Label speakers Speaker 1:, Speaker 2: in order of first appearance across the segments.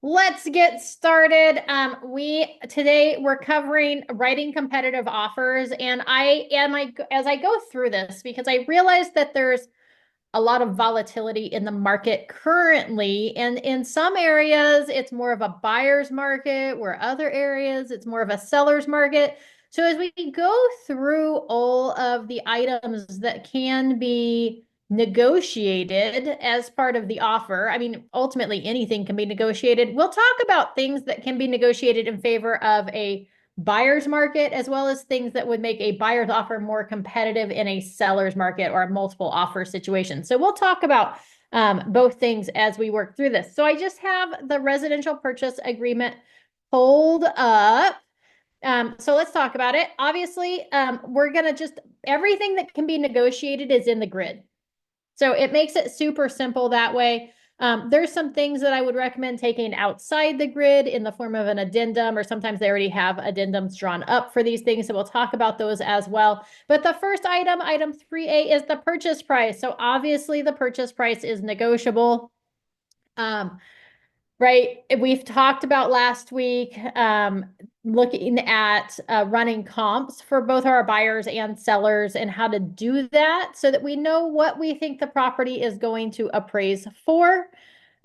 Speaker 1: Let's get started. Today we're covering writing competitive offers, and as I go through this, because I realize that there's a lot of volatility in the market currently, and in some areas it's more of a buyer's market, where other areas it's more of a seller's market. So as we go through all of the items that can be negotiated as part of the offer, I mean, ultimately anything can be negotiated. We'll talk about things that can be negotiated in favor of a buyer's market, as well as things that would make a buyer's offer more competitive in a seller's market or a multiple offer situation. So we'll talk about both things as we work through this. So I just have the residential purchase agreement pulled up. So let's talk about it. Obviously, we're going to everything that can be negotiated is in the grid. So it makes it super simple that way. There's some things that I would recommend taking outside the grid in the form of an addendum, or sometimes they already have addendums drawn up for these things. So we'll talk about those as well. But the first item, item 3A, is the purchase price. So obviously the purchase price is negotiable. Right. We've talked about last week, looking at running comps for both our buyers and sellers and how to do that so that we know what we think the property is going to appraise for.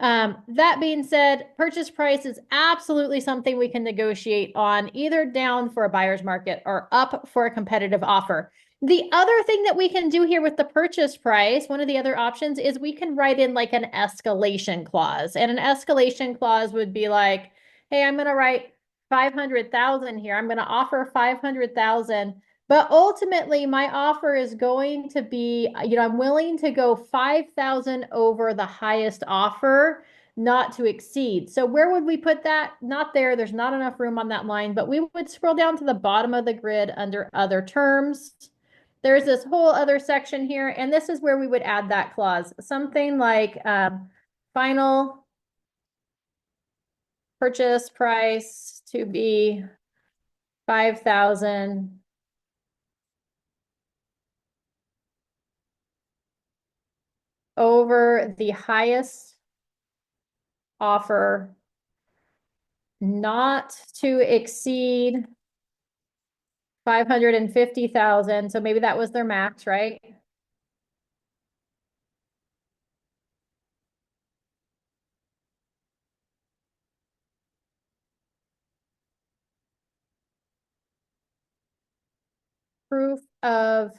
Speaker 1: That being said, purchase price is absolutely something we can negotiate on, either down for a buyer's market or up for a competitive offer. The other thing that we can do here with the purchase price, one of the other options, is we can write in like an escalation clause. And an escalation clause would be like, hey, I'm going to write 500,000 here. I'm going to offer 500,000, but ultimately my offer is going to be, I'm willing to go 5,000 over the highest offer, not to exceed. So where would we put that? Not there. There's not enough room on that line, but we would scroll down to the bottom of the grid under other terms. There's this whole other section here, and this is where we would add that clause. Something like final purchase price to be 5,000 over the highest offer, not to exceed 550,000. So maybe that was their max, right? Proof of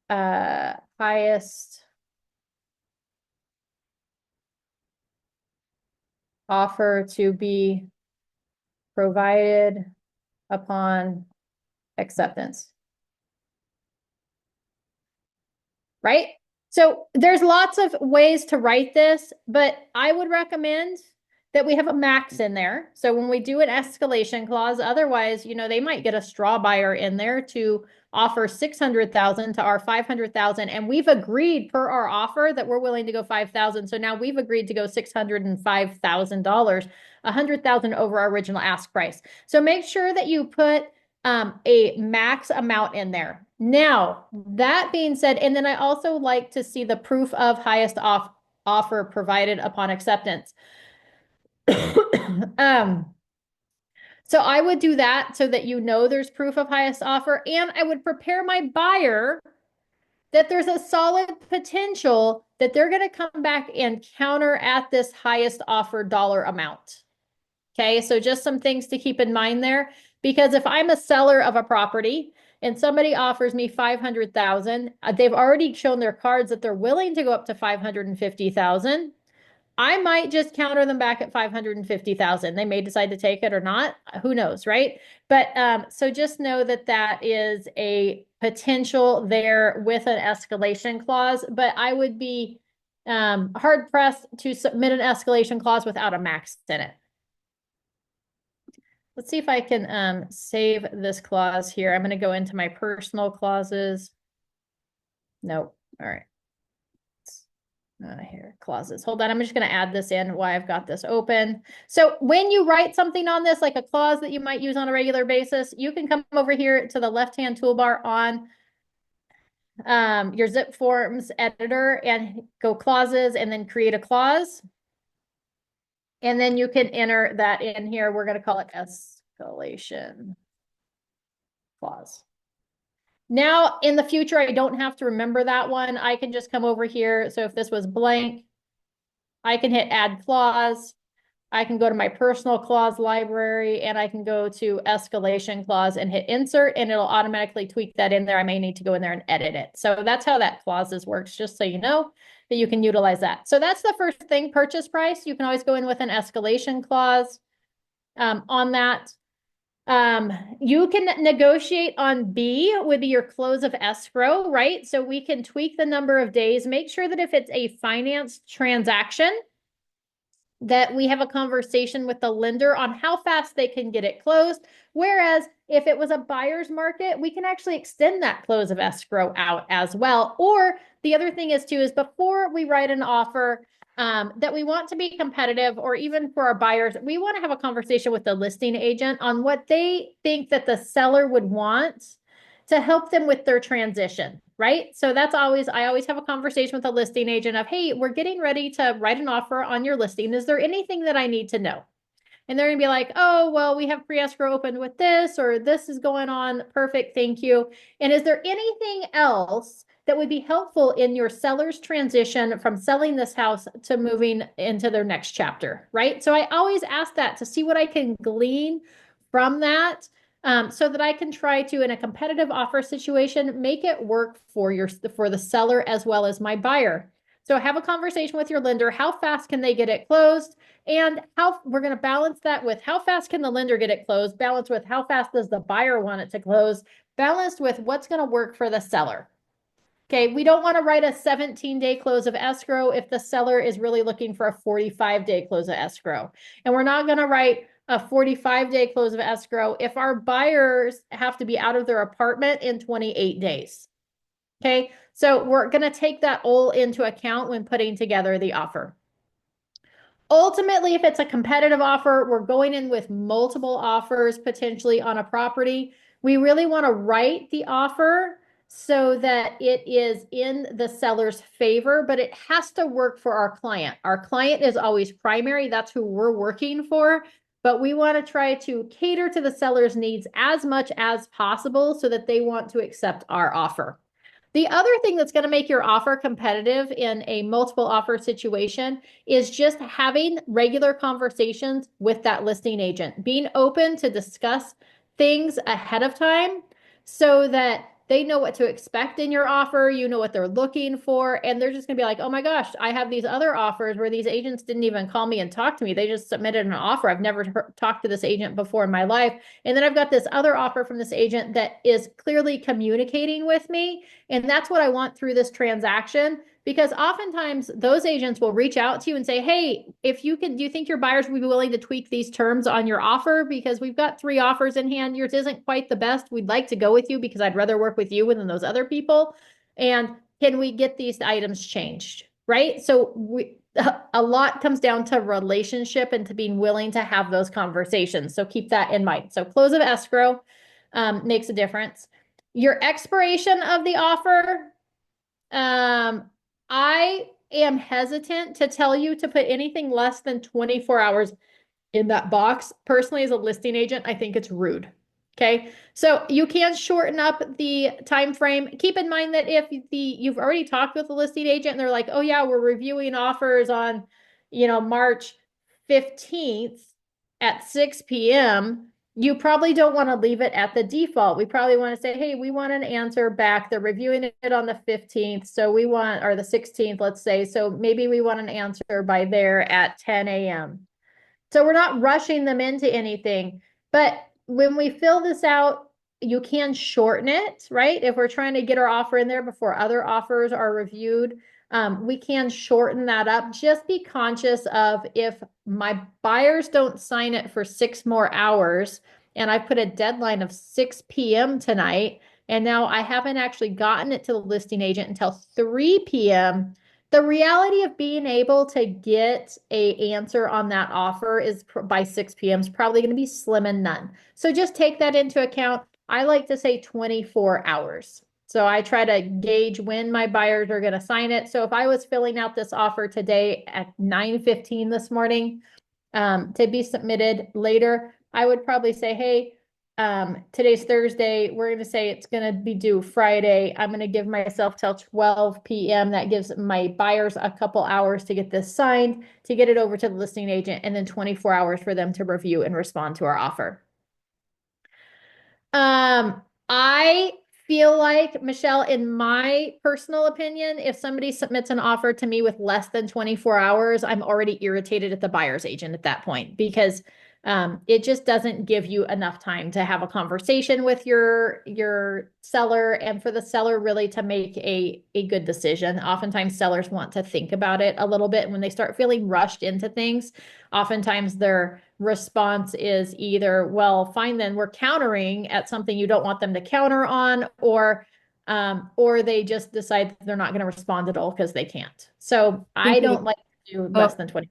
Speaker 1: highest offer to be provided upon acceptance. Right? So there's lots of ways to write this, but I would recommend that we have a max in there. So when we do an escalation clause, otherwise, they might get a straw buyer in there to offer 600,000 to our 500,000. And we've agreed per our offer that we're willing to go 5,000. So now we've agreed to go $605,000, 100,000 over our original ask price. So make sure that you put a max amount in there. Now, that being said, and then I also like to see the proof of highest offer provided upon acceptance. So I would do that so that there's proof of highest offer, and I would prepare my buyer that there's a solid potential that they're going to come back and counter at this highest offer dollar amount. Okay, so just some things to keep in mind there, because if I'm a seller of a property and somebody offers me 500,000, they've already shown their cards that they're willing to go up to 550,000. I might just counter them back at 550,000. They may decide to take it or not. Who knows, right? But so just know that that is a potential there with an escalation clause. But I would be hard pressed to submit an escalation clause without a max in it. Let's see if I can save this clause here. I'm going to go into my personal clauses. Nope. All right. Here, clauses. Hold on. I'm just going to add this in while I've got this open. So when you write something on this, like a clause that you might use on a regular basis, you can come over here to the left-hand toolbar on your Zip Forms editor and go clauses and then create a clause. And then you can enter that in here. We're going to call it escalation clause. Now, in the future, I don't have to remember that one. I can just come over here. So if this was blank, I can hit add clause. I can go to my personal clause library and I can go to escalation clause and hit insert and it'll automatically tweak that in there. I may need to go in there and edit it. So that's how that clauses works, just so you know that you can utilize that. So that's the first thing, purchase price. You can always go in with an escalation clause on that. You can negotiate on B with your close of escrow, right? So we can tweak the number of days, make sure that if it's a finance transaction, that we have a conversation with the lender on how fast they can get it closed. Whereas if it was a buyer's market, we can actually extend that close of escrow out as well. Or the other thing is too, is before we write an offer, that we want to be competitive, or even for our buyers, we want to have a conversation with the listing agent on what they think that the seller would want to help them with their transition, right? So that's always, I always have a conversation with a listing agent of, hey, we're getting ready to write an offer on your listing. Is there anything that I need to know? And they're gonna be like, oh, well, we have pre-escrow open with this, or this is going on. Perfect, thank you. And is there anything else that would be helpful in your seller's transition from selling this house to moving into their next chapter, right? So I always ask that to see what I can glean from that, so that I can try to, in a competitive offer situation, make it work for the seller as well as my buyer. So have a conversation with your lender. How fast can they get it closed? And how we're going to balance that with how fast can the lender get it closed, balance with how fast does the buyer want it to close, balanced with what's going to work for the seller. Okay, we don't want to write a 17-day close of escrow if the seller is really looking for a 45-day close of escrow. And we're not going to write a 45-day close of escrow if our buyers have to be out of their apartment in 28 days. Okay, so we're going to take that all into account when putting together the offer. Ultimately, if it's a competitive offer, we're going in with multiple offers potentially on a property. We really want to write the offer so that it is in the seller's favor, but it has to work for our client. Our client is always primary. That's who we're working for. But we want to try to cater to the seller's needs as much as possible so that they want to accept our offer. The other thing that's going to make your offer competitive in a multiple offer situation is just having regular conversations with that listing agent, being open to discuss things ahead of time so that they know what to expect in your offer, you know what they're looking for, and they're just going to be like, oh my gosh, I have these other offers where these agents didn't even call me and talk to me. They just submitted an offer. I've never talked to this agent before in my life. And then I've got this other offer from this agent that is clearly communicating with me. And that's what I want through this transaction, because oftentimes those agents will reach out to you and say, hey, if you can, do you think your buyers would be willing to tweak these terms on your offer? Because we've got 3 offers in hand. Yours isn't quite the best. We'd like to go with you because I'd rather work with you than those other people. And can we get these items changed? Right? So a lot comes down to relationship and to being willing to have those conversations. So keep that in mind. So close of escrow makes a difference. Your expiration of the offer, I am hesitant to tell you to put anything less than 24 hours in that box. Personally, as a listing agent, I think it's rude. Okay, so you can shorten up the time frame. Keep in mind that if you've already talked with the listing agent and they're like, oh yeah, we're reviewing offers on, March 15th at 6 p.m., you probably don't want to leave it at the default. We probably want to say, hey, we want an answer back. They're reviewing it on the 15th. So we want, or the 16th, let's say. So maybe we want an answer by there at 10 a.m. So we're not rushing them into anything. But when we fill this out, you can shorten it, right? If we're trying to get our offer in there before other offers are reviewed, we can shorten that up. Just be conscious of, if my buyers don't sign it for 6 more hours and I put a deadline of 6 p.m. tonight, and now I haven't actually gotten it to the listing agent until 3 p.m., the reality of being able to get a answer on that offer is by 6 p.m. is probably going to be slim and none. So just take that into account. I like to say 24 hours. So I try to gauge when my buyers are going to sign it. So if I was filling out this offer today at 9:15 this morning, to be submitted later. I would probably say, hey, today's Thursday. We're going to say it's going to be due Friday. I'm going to give myself till 12 p.m. That gives my buyers a couple hours to get this signed, to get it over to the listing agent, and then 24 hours for them to review and respond to our offer. I feel like, Michelle, in my personal opinion, if somebody submits an offer to me with less than 24 hours, I'm already irritated at the buyer's agent at that point, because it just doesn't give you enough time to have a conversation with your seller, and for the seller really to make a good decision. Oftentimes sellers want to think about it a little bit. When they start feeling rushed into things, oftentimes their response is either, well, fine, then we're countering at something you don't want them to counter on, or they just decide they're not going to respond at all because they can't. So I don't like to do less than 20.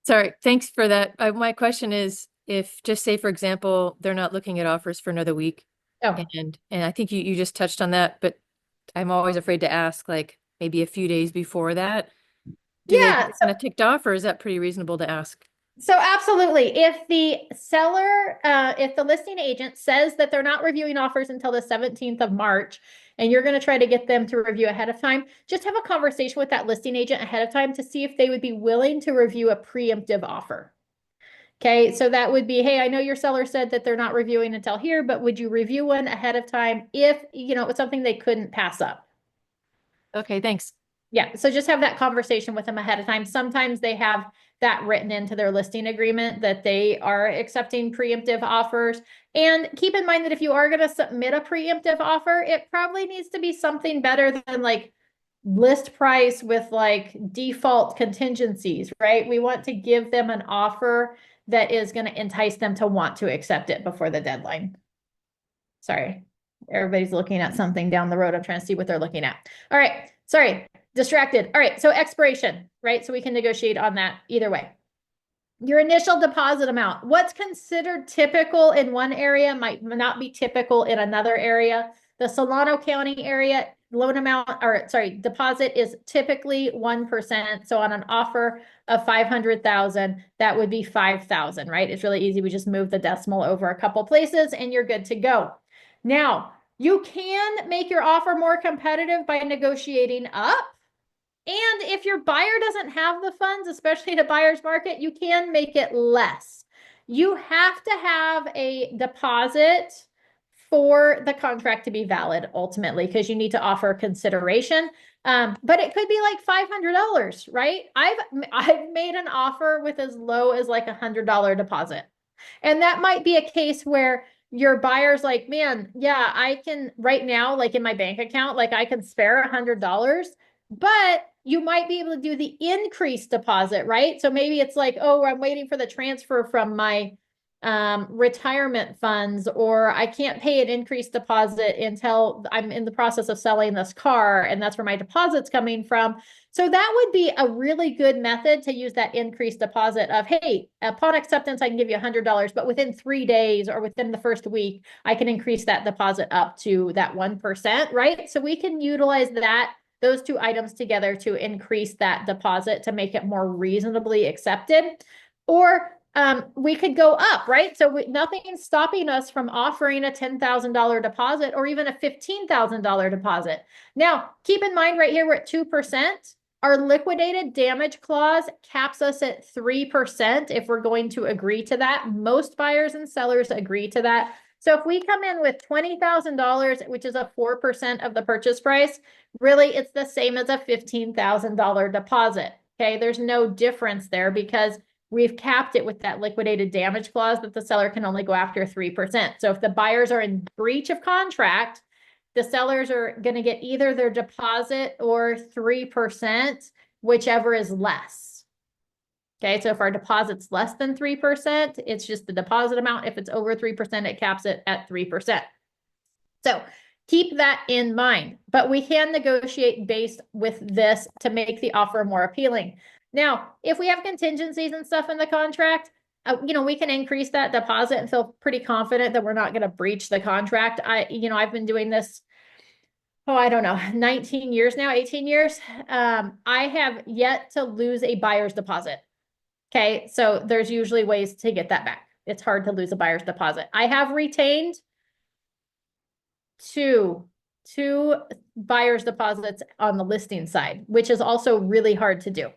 Speaker 2: Sorry, thanks for that. My question is, if just say, for example, they're not looking at offers for another week,
Speaker 1: Oh,
Speaker 2: and I think you just touched on that, but I'm always afraid to ask, like maybe a few days before that, do they
Speaker 1: yeah.
Speaker 2: get kind of ticked off, or is that pretty reasonable to ask?
Speaker 1: So absolutely. If the seller, if the listing agent says that they're not reviewing offers until the 17th of March, and you're going to try to get them to review ahead of time, just have a conversation with that listing agent ahead of time to see if they would be willing to review a preemptive offer. Okay, so that would be, hey, I know your seller said that they're not reviewing until here, but would you review one ahead of time if, you know, it's something they couldn't pass up?
Speaker 2: Okay, thanks.
Speaker 1: Yeah, so just have that conversation with them ahead of time. Sometimes they have that written into their listing agreement that they are accepting preemptive offers. And keep in mind that if you are going to submit a preemptive offer, it probably needs to be something better than like list price with like default contingencies, right? We want to give them an offer that is going to entice them to want to accept it before the deadline. Sorry, everybody's looking at something down the road. I'm trying to see what they're looking at. All right, sorry, distracted. All right, so expiration, right? So we can negotiate on that either way. Your initial deposit amount. What's considered typical in one area might not be typical in another area. The Solano County area loan amount, or sorry, deposit is typically 1%. So on an offer of 500,000, that would be 5,000, right? It's really easy. We just move the decimal over a couple places and you're good to go. Now, you can make your offer more competitive by negotiating up. And if your buyer doesn't have the funds, especially in a buyer's market, you can make it less. You have to have a deposit for the contract to be valid ultimately, because you need to offer consideration. But it could be like $500, right? I've made an offer with as low as like $100 deposit. And that might be a case where your buyer's like, man, yeah, I can right now, like in my bank account, like I can spare $100, but you might be able to do the increased deposit, right? So maybe it's like, oh, I'm waiting for the transfer from my retirement funds, or I can't pay an increased deposit until I'm in the process of selling this car, and that's where my deposit's coming from. So that would be a really good method to use that increased deposit of, hey, upon acceptance, I can give you $100, but within 3 days or within the first week, I can increase that deposit up to that 1%, right? So we can utilize those two items together to increase that deposit to make it more reasonably accepted. Or we could go up, right? So nothing's stopping us from offering a $10,000 deposit or even a $15,000 deposit. Now, keep in mind right here, we're at 2%. Our liquidated damage clause caps us at 3% if we're going to agree to that. Most buyers and sellers agree to that. So if we come in with $20,000, which is a 4% of the purchase price, really it's the same as a $15,000 deposit. Okay, there's no difference there because we've capped it with that liquidated damage clause that the seller can only go after 3%. So if the buyers are in breach of contract, the sellers are going to get either their deposit or 3%, whichever is less. Okay, so if our deposit's less than 3%, it's just the deposit amount. If it's over 3%, it caps it at 3%. So keep that in mind, but we can negotiate based with this to make the offer more appealing. Now, if we have contingencies and stuff in the contract, we can increase that deposit and feel pretty confident that we're not going to breach the contract. I've been doing this, I don't know, 19 years now, 18 years. I have yet to lose a buyer's deposit. Okay, so there's usually ways to get that back. It's hard to lose a buyer's deposit. I have retained two buyer's deposits on the listing side, which is also really hard to do.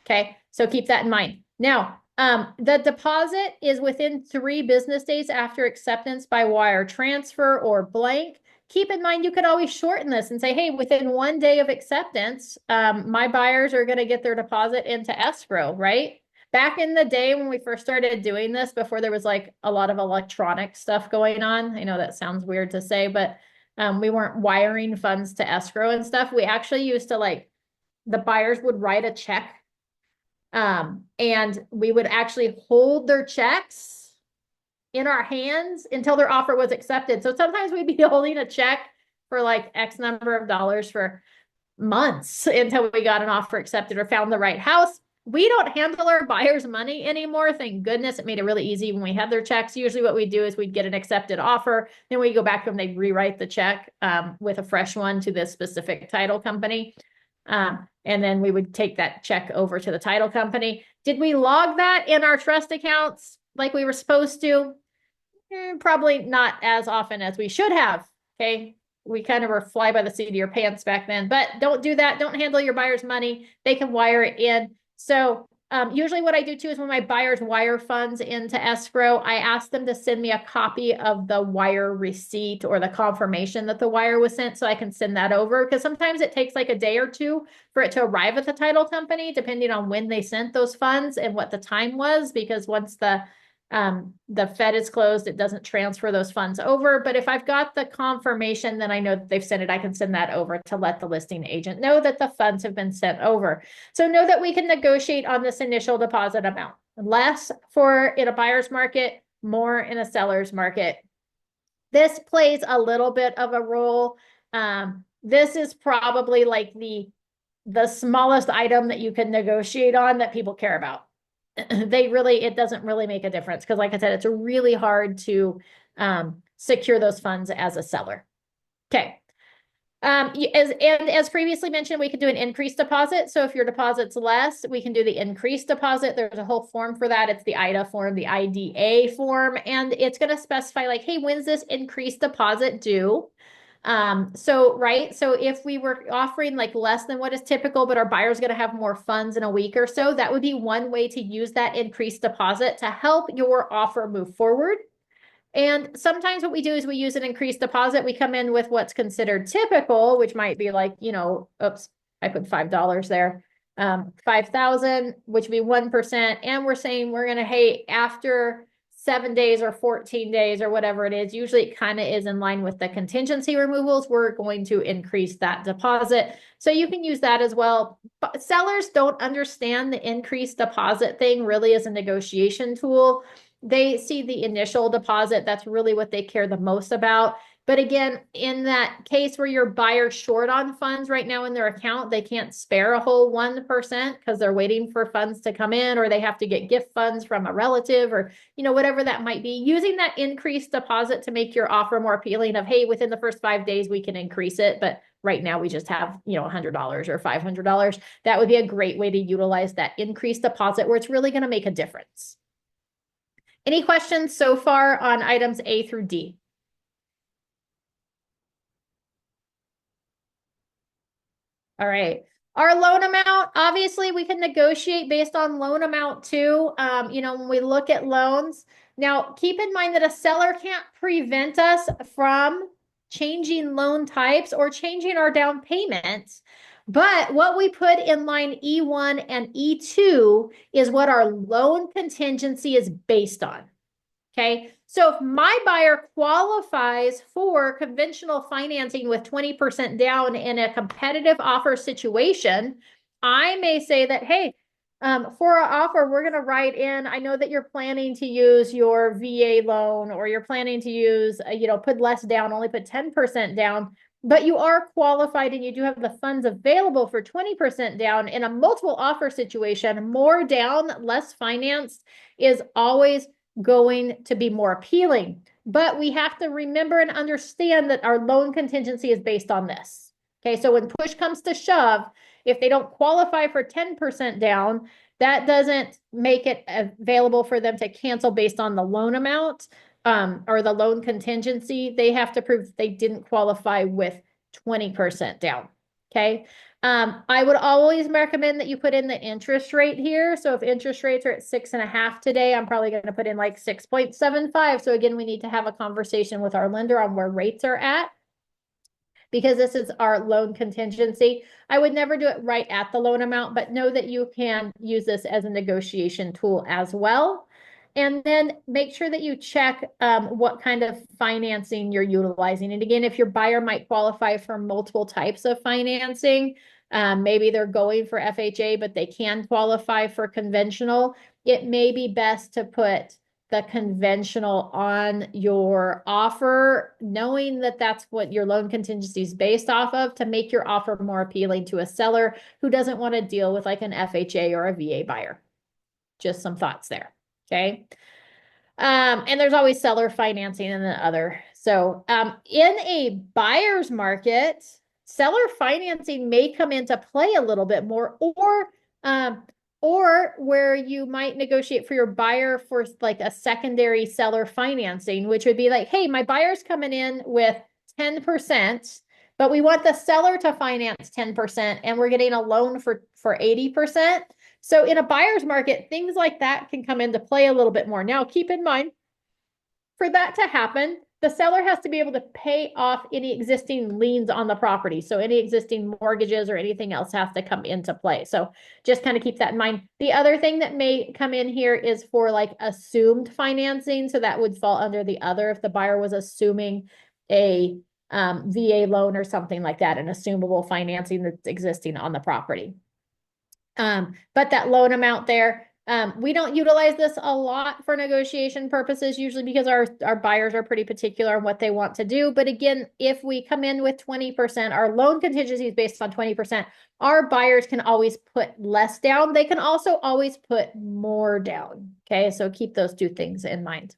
Speaker 1: Okay, so keep that in mind. Now, the deposit is within 3 business days after acceptance by wire transfer or blank. Keep in mind, you could always shorten this and say, hey, within 1 day of acceptance, my buyers are going to get their deposit into escrow, right? Back in the day when we first started doing this, before there was like a lot of electronic stuff going on, I know that sounds weird to say, but we weren't wiring funds to escrow and stuff. We actually used to like, the buyers would write a check, and we would actually hold their checks in our hands until their offer was accepted. So sometimes we'd be holding a check for like X number of dollars for months until we got an offer accepted or found the right house. We don't handle our buyers' money anymore. Thank goodness. It made it really easy when we had their checks. Usually what we do is we'd get an accepted offer. Then we go back to them, they'd rewrite the check with a fresh one to this specific title company. And then we would take that check over to the title company. Did we log that in our trust accounts like we were supposed to? Probably not as often as we should have. Okay. We kind of were fly by the seat of your pants back then, but don't do that. Don't handle your buyer's money. They can wire it in. So usually what I do too is when my buyers wire funds into escrow, I ask them to send me a copy of the wire receipt or the confirmation that the wire was sent so I can send that over, because sometimes it takes like a day or two for it to arrive at the title company, depending on when they sent those funds and what the time was, because once the Fed is closed, it doesn't transfer those funds over. But if I've got the confirmation, then I know that they've sent it. I can send that over to let the listing agent know that the funds have been sent over. So know that we can negotiate on this initial deposit amount. Less for in a buyer's market, more in a seller's market. This plays a little bit of a role. This is probably like the smallest item that you can negotiate on that people care about. It doesn't really make a difference because like I said, it's really hard to secure those funds as a seller. Okay. As previously mentioned, we can do an increased deposit. So if your deposit's less, we can do the increased deposit. There's a whole form for that. It's the IDA form, the IDA form, and it's going to specify like, hey, when's this increased deposit due? So if we were offering like less than what is typical, but our buyer's going to have more funds in a week or so, that would be one way to use that increased deposit to help your offer move forward. And sometimes what we do is we use an increased deposit. We come in with what's considered typical, which might be like, oops, I put $5 there. 5,000, which would be 1%. And we're saying we're going to, hey, after 7 days or 14 days or whatever it is, usually it kind of is in line with the contingency removals. We're going to increase that deposit. So you can use that as well. But sellers don't understand the increased deposit thing really as a negotiation tool. They see the initial deposit. That's really what they care the most about. But again, in that case where your buyer's short on funds right now in their account, they can't spare a whole 1% because they're waiting for funds to come in, or they have to get gift funds from a relative, or whatever that might be. Using that increased deposit to make your offer more appealing of, hey, within the first 5 days, we can increase it. But right now we just have, $100 or $500. That would be a great way to utilize that increased deposit where it's really going to make a difference. Any questions so far on items A through D? All right. Our loan amount, obviously we can negotiate based on loan amount too. When we look at loans, now keep in mind that a seller can't prevent us from changing loan types or changing our down payments. But what we put in line E1 and E2 is what our loan contingency is based on. Okay, so if my buyer qualifies for conventional financing with 20% down in a competitive offer situation, I may say that, hey, for our offer, we're going to write in, I know that you're planning to use your VA loan, or you're planning to use, put less down, only put 10% down, but you are qualified and you do have the funds available for 20% down in a multiple offer situation. More down, less financed is always going to be more appealing. But we have to remember and understand that our loan contingency is based on this. Okay, so when push comes to shove, if they don't qualify for 10% down, That doesn't make it available for them to cancel based on the loan amount, or the loan contingency. They have to prove they didn't qualify with 20% down. Okay. I would always recommend that you put in the interest rate here. So if interest rates are at 6.5 today, I'm probably going to put in like 6.75. So again, we need to have a conversation with our lender on where rates are at, because this is our loan contingency. I would never do it right at the loan amount, but know that you can use this as a negotiation tool as well. And then make sure that you check what kind of financing you're utilizing. And again, if your buyer might qualify for multiple types of financing, maybe they're going for FHA, but they can qualify for conventional, it may be best to put the conventional on your offer, knowing that that's what your loan contingency is based off of, to make your offer more appealing to a seller who doesn't want to deal with like an FHA or a VA buyer. Just some thoughts there. Okay. And there's always seller financing and the other. So, in a buyer's market, seller financing may come into play a little bit more, or where you might negotiate for your buyer for like a secondary seller financing, which would be like, hey, my buyer's coming in with 10%, but we want the seller to finance 10%, and we're getting a loan for 80%. So in a buyer's market, things like that can come into play a little bit more. Now, keep in mind, for that to happen, the seller has to be able to pay off any existing liens on the property. So any existing mortgages or anything else has to come into play. So just kind of keep that in mind. The other thing that may come in here is for like assumed financing. So that would fall under the other if the buyer was assuming a VA loan or something like that, an assumable financing that's existing on the property. But that loan amount there, we don't utilize this a lot for negotiation purposes, usually because our buyers are pretty particular on what they want to do. But again, if we come in with 20%, our loan contingency is based on 20%, our buyers can always put less down. They can also always put more down. Okay, so keep those two things in mind.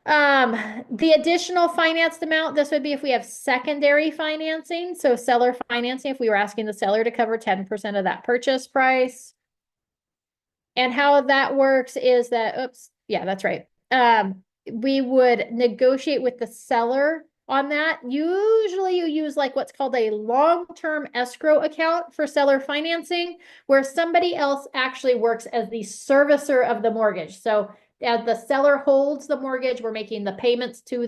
Speaker 1: The additional financed amount, this would be if we have secondary financing. So seller financing, if we were asking the seller to cover 10% of that purchase price. And how that works is that, oops, yeah, that's right. We would negotiate with the seller on that. Usually you use like what's called a long-term escrow account for seller financing, where somebody else actually works as the servicer of the mortgage. So as the seller holds the mortgage, we're making the payments to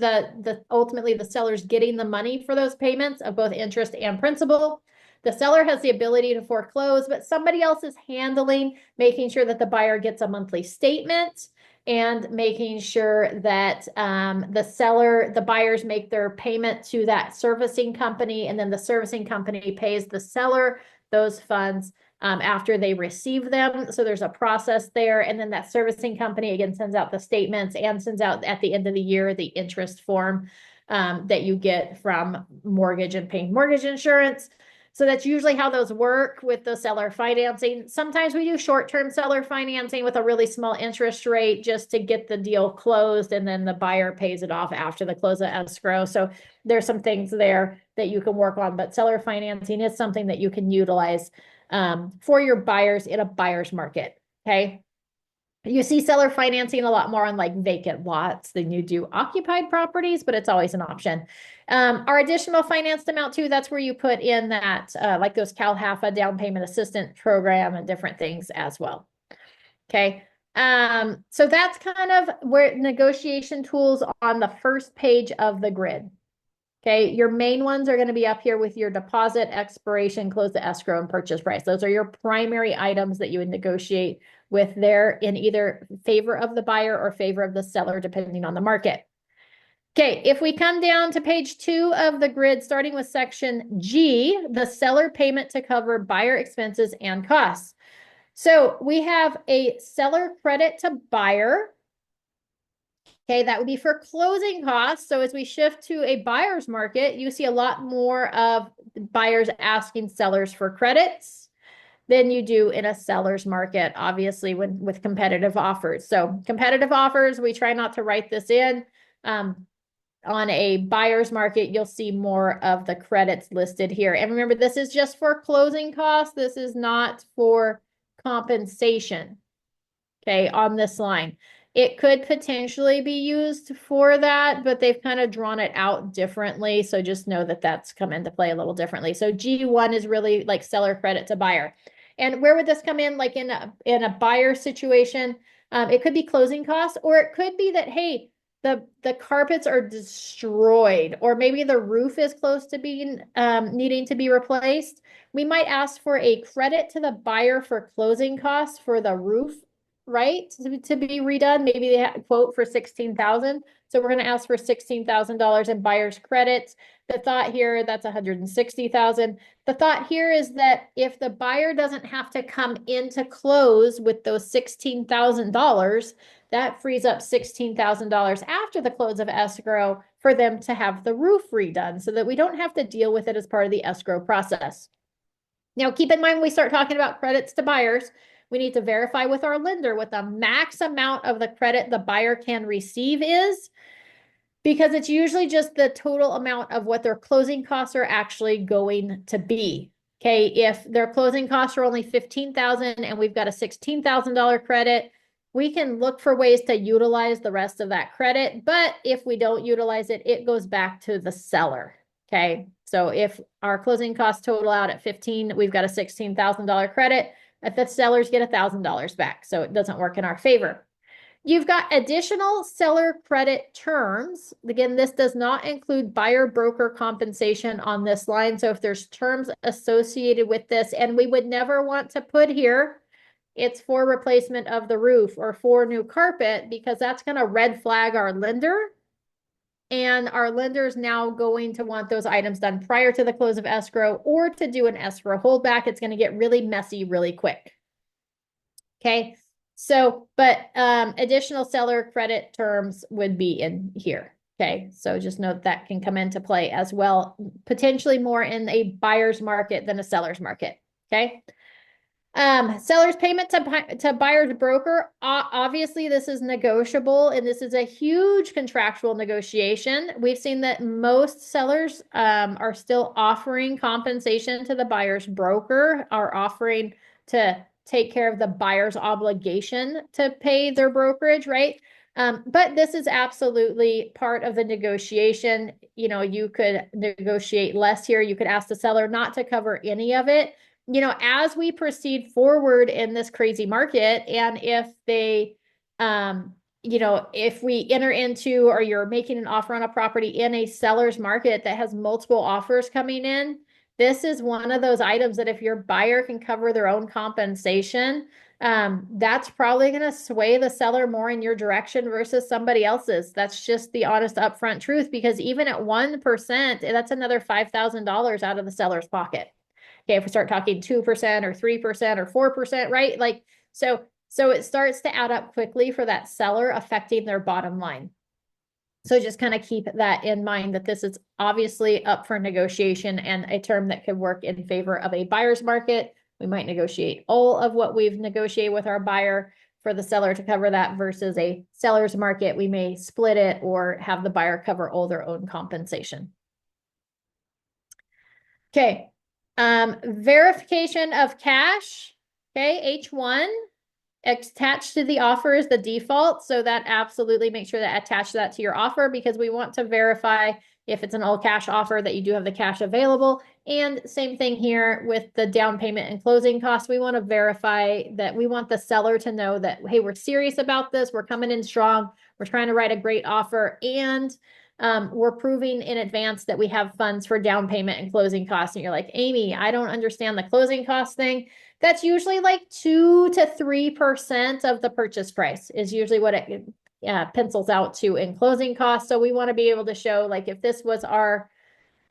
Speaker 1: ultimately the seller's getting the money for those payments of both interest and principal. The seller has the ability to foreclose, but somebody else is handling, making sure that the buyer gets a monthly statement and making sure that the buyers make their payment to that servicing company, and then the servicing company pays the seller those funds after they receive them. So there's a process there. And then that servicing company again sends out the statements and sends out at the end of the year the interest form that you get from mortgage and paying mortgage insurance. So that's usually how those work with the seller financing. Sometimes we do short-term seller financing with a really small interest rate just to get the deal closed, and then the buyer pays it off after the close of escrow. So there's some things there that you can work on, but seller financing is something that you can utilize for your buyers in a buyer's market. Okay. You see seller financing a lot more on like vacant lots than you do occupied properties, but it's always an option. Our additional financed amount too, that's where you put in that, like those CalHFA down payment assistance program and different things as well. Okay. So that's kind of where negotiation tools on the first page of the grid. Okay, your main ones are going to be up here with your deposit, expiration, close the escrow, and purchase price. Those are your primary items that you would negotiate with there in either favor of the buyer or favor of the seller, depending on the market. Okay, if we come down to page 2 of the grid, starting with section G, the seller payment to cover buyer expenses and costs. So we have a seller credit to buyer. Okay, that would be for closing costs. So as we shift to a buyer's market, you see a lot more of buyers asking sellers for credits than you do in a seller's market, obviously, with competitive offers. So competitive offers, we try not to write this in. On a buyer's market, you'll see more of the credits listed here. And remember, this is just for closing costs. This is not for compensation, okay, on this line. It could potentially be used for that, but they've kind of drawn it out differently. So just know that that's come into play a little differently. So G1 is really like seller credit to buyer. And where would this come in? Like in a buyer situation, it could be closing costs, or it could be that, hey, the carpets are destroyed, or maybe the roof is close to being needing to be replaced. We might ask for a credit to the buyer for closing costs for the roof, right, to be redone. Maybe they had a quote for 16,000. So we're going to ask for $16,000 in buyer's credits. The thought here, that's 160,000. The thought here is that if the buyer doesn't have to come into close with those $16,000, that frees up $16,000 after the close of escrow for them to have the roof redone so that we don't have to deal with it as part of the escrow process. Now, keep in mind, when we start talking about credits to buyers, we need to verify with our lender what the max amount of the credit the buyer can receive is, because it's usually just the total amount of what their closing costs are actually going to be. Okay, if their closing costs are only $15,000 and we've got a $16,000 credit, we can look for ways to utilize the rest of that credit. But if we don't utilize it, it goes back to the seller. Okay, so if our closing costs total out at 15, we've got a $16,000 credit. If the sellers get $1,000 back, so it doesn't work in our favor. You've got additional seller credit terms. Again, this does not include buyer broker compensation on this line. So if there's terms associated with this, and we would never want to put here, it's for replacement of the roof or for new carpet, because that's going to red flag our lender. And our lender is now going to want those items done prior to the close of escrow, or to do an escrow holdback. It's going to get really messy really quick. Okay. So, but additional seller credit terms would be in here. Okay. So just note that can come into play as well, potentially more in a buyer's market than a seller's market. Okay. Seller's payment to buyer's broker. Obviously, this is negotiable, and this is a huge contractual negotiation. We've seen that most sellers are still offering compensation to the buyer's broker, are offering to take care of the buyer's obligation to pay their brokerage, right? But this is absolutely part of the negotiation. You know, you could negotiate less here. You could ask the seller not to cover any of it. You know, as we proceed forward in this crazy market, and if they, you know, if we enter into, or you're making an offer on a property in a seller's market that has multiple offers coming in, this is one of those items that if your buyer can cover their own compensation, that's probably going to sway the seller more in your direction versus somebody else's. That's just the honest upfront truth, because even at 1%, that's another $5,000 out of the seller's pocket. Okay, if we start talking 2% or 3% or 4%, right? Like, so it starts to add up quickly for that seller, affecting their bottom line. So just kind of keep that in mind, that this is obviously up for negotiation and a term that could work in favor of a buyer's market. We might negotiate all of what we've negotiated with our buyer for the seller to cover that, versus a seller's market. We may split it or have the buyer cover all their own compensation. Okay. Verification of cash. Okay, H1. Attached to the offer is the default. So that absolutely make sure that attach that to your offer, because we want to verify if it's an all cash offer that you do have the cash available. And same thing here with the down payment and closing costs. We want to verify that, we want the seller to know that, hey, we're serious about this. We're coming in strong. We're trying to write a great offer, and we're proving in advance that we have funds for down payment and closing costs. And you're like, Amy, I don't understand the closing cost thing. That's usually like 2 to 3% of the purchase price is usually what it pencils out to in closing costs. So we want to be able to show, like, if this was our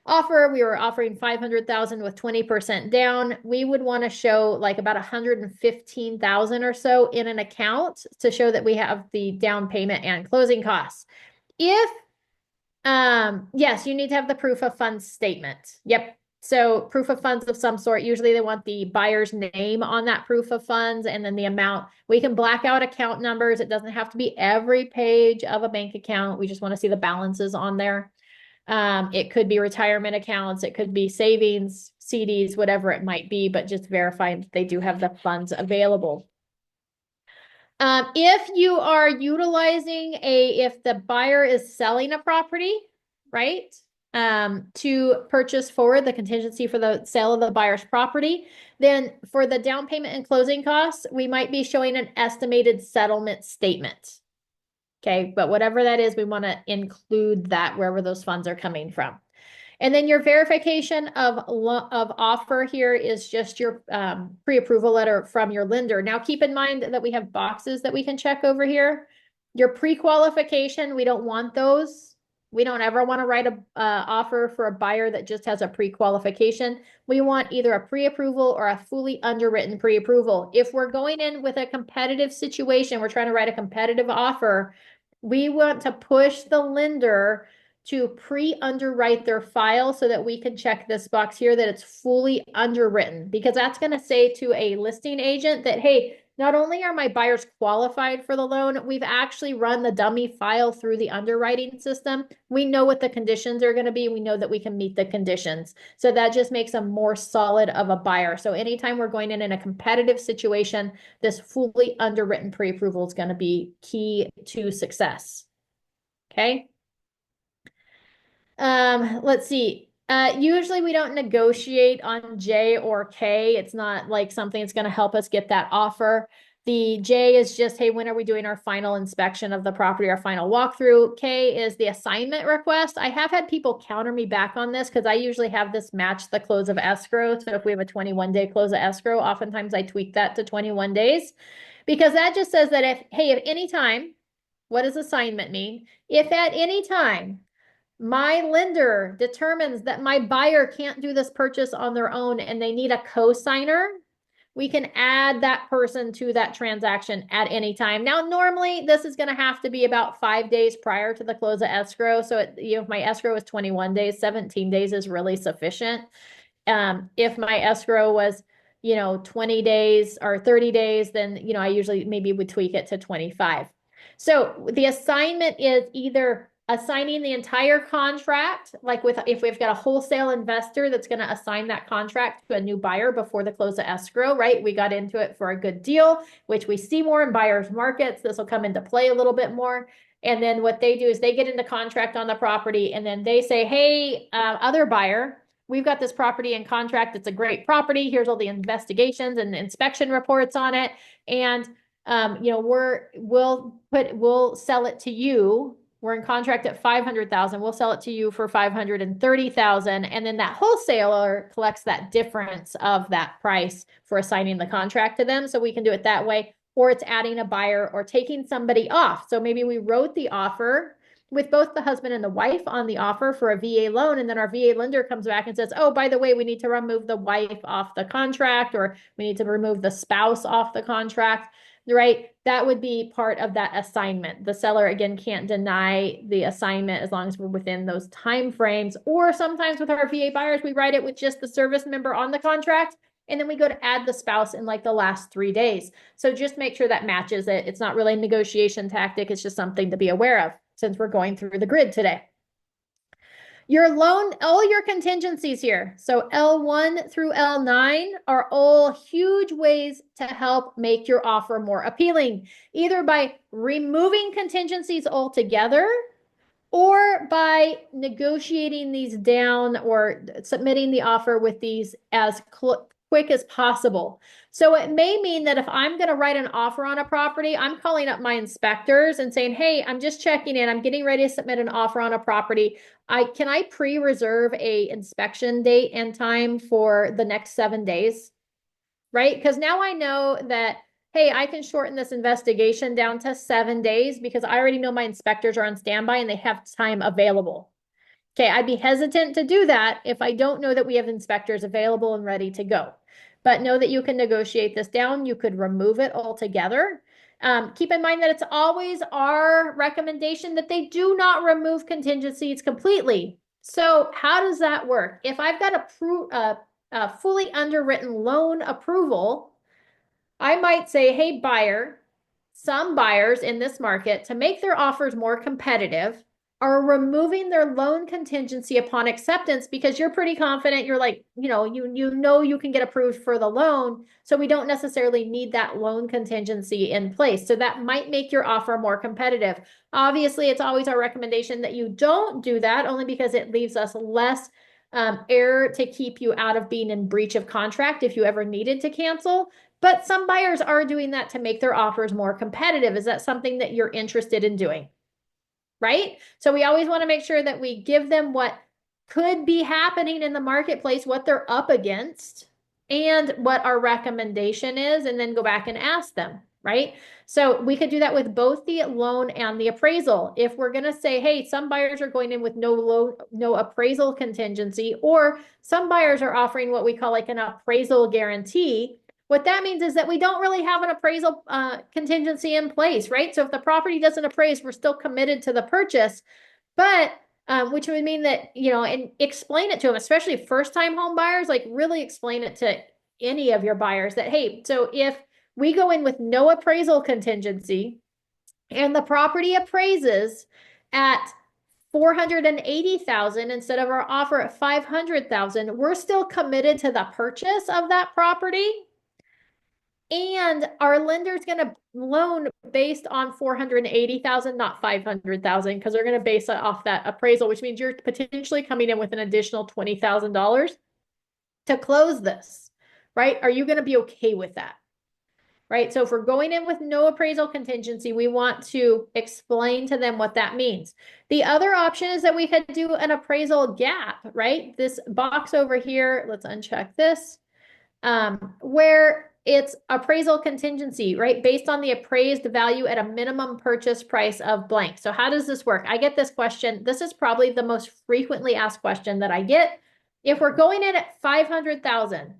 Speaker 1: offer, we were offering 500,000 with 20% down, we would want to show like about 115,000 or so in an account to show that we have the down payment and closing costs. If yes, you need to have the proof of funds statement. Yep. So proof of funds of some sort. Usually they want the buyer's name on that proof of funds, and then the amount. We can black out account numbers. It doesn't have to be every page of a bank account. We just want to see the balances on there. It could be retirement accounts. It could be savings, CDs, whatever it might be, but just verifying that they do have the funds available. If you are utilizing if the buyer is selling a property, right? To purchase forward the contingency for the sale of the buyer's property, then for the down payment and closing costs, we might be showing an estimated settlement statement. Okay, but whatever that is, we want to include that wherever those funds are coming from. And then your verification of offer here is just your pre-approval letter from your lender. Now, keep in mind that we have boxes that we can check over here. Your pre-qualification, we don't want those. We don't ever want to write a offer for a buyer that just has a pre-qualification. We want either a pre-approval or a fully underwritten pre-approval. If we're going in with a competitive situation, we're trying to write a competitive offer, we want to push the lender to pre-underwrite their file so that we can check this box here that it's fully underwritten, because that's going to say to a listing agent that, hey, not only are my buyers qualified for the loan, we've actually run the dummy file through the underwriting system. We know what the conditions are going to be. We know that we can meet the conditions. So that just makes them more solid of a buyer. So anytime we're going in a competitive situation, this fully underwritten pre-approval is going to be key to success. Okay. Let's see. Usually we don't negotiate on J or K. It's not like something that's going to help us get that offer. The J is just, hey, when are we doing our final inspection of the property, our final walkthrough? K is the assignment request. I have had people counter me back on this because I usually have this match the close of escrow. So if we have a 21-day close of escrow, oftentimes I tweak that to 21 days because that just says that if, hey, at any time, what does assignment mean? If at any time my lender determines that my buyer can't do this purchase on their own and they need a co-signer, we can add that person to that transaction at any time. Now, normally this is going to have to be about 5 days prior to the close of escrow. So if my escrow is 21 days, 17 days is really sufficient. If my escrow was 20 days or 30 days, then, I usually maybe would tweak it to 25. So the assignment is either assigning the entire contract, like if we've got a wholesale investor that's going to assign that contract to a new buyer before the close of escrow, right? We got into it for a good deal, which we see more in buyers markets. This will come into play a little bit more. And then what they do is they get into contract on the property and then they say, hey, other buyer, we've got this property in contract. It's a great property. Here's all the investigations and inspection reports on it. And, we'll sell it to you. We're in contract at 500,000. We'll sell it to you for 530,000. And then that wholesaler collects that difference of that price for assigning the contract to them. So we can do it that way, or it's adding a buyer or taking somebody off. So maybe we wrote the offer with both the husband and the wife on the offer for a VA loan. And then our VA lender comes back and says, oh, by the way, we need to remove the wife off the contract, or we need to remove the spouse off the contract. Right? That would be part of that assignment. The seller, again, can't deny the assignment as long as we're within those time frames. Or sometimes with our VA buyers, we write it with just the service member on the contract, and then we go to add the spouse in like the last 3 days. So just make sure that matches it. It's not really a negotiation tactic. It's just something to be aware of since we're going through the grid today. Your loan, all your contingencies here. So L1 through L9 are all huge ways to help make your offer more appealing, either by removing contingencies altogether or by negotiating these down or submitting the offer with these as quick as possible. So it may mean that if I'm going to write an offer on a property, I'm calling up my inspectors and saying, hey, I'm just checking in. I'm getting ready to submit an offer on a property. Can I pre-reserve a inspection date and time for the next 7 days? Right? Because now I know that, hey, I can shorten this investigation down to 7 days because I already know my inspectors are on standby and they have time available. Okay, I'd be hesitant to do that if I don't know that we have inspectors available and ready to go. But know that you can negotiate this down. You could remove it altogether. Keep in mind that it's always our recommendation that they do not remove contingencies completely. So how does that work? If I've got a fully underwritten loan approval, I might say, hey, buyer, some buyers in this market, to make their offers more competitive, are removing their loan contingency upon acceptance because you're pretty confident you're like, you know you can get approved for the loan, so we don't necessarily need that loan contingency in place. So that might make your offer more competitive. Obviously, it's always our recommendation that you don't do that, only because it leaves us less air to keep you out of being in breach of contract if you ever needed to cancel. But some buyers are doing that to make their offers more competitive. Is that something that you're interested in doing? Right? So we always want to make sure that we give them what could be happening in the marketplace, what they're up against, and what our recommendation is, and then go back and ask them, right? So we could do that with both the loan and the appraisal. If we're going to say, hey, some buyers are going in with no loan, no appraisal contingency, or some buyers are offering what we call like an appraisal guarantee. What that means is that we don't really have an appraisal contingency in place, right? So if the property doesn't appraise, we're still committed to the purchase, but which would mean that, and explain it to them, especially first-time home buyers, like really explain it to any of your buyers that, hey, so if we go in with no appraisal contingency and the property appraises at 480,000 instead of our offer at 500,000, we're still committed to the purchase of that property. And our lender's going to loan based on 480,000, not 500,000, because they're going to base it off that appraisal, which means you're potentially coming in with an additional $20,000 to close this, right? Are you going to be okay with that? Right? So if we're going in with no appraisal contingency, we want to explain to them what that means. The other option is that we could do an appraisal gap, right? This box over here, let's uncheck this, where it's appraisal contingency, right? Based on the appraised value at a minimum purchase price of blank. So how does this work? I get this question. This is probably the most frequently asked question that I get. If we're going in at 500,000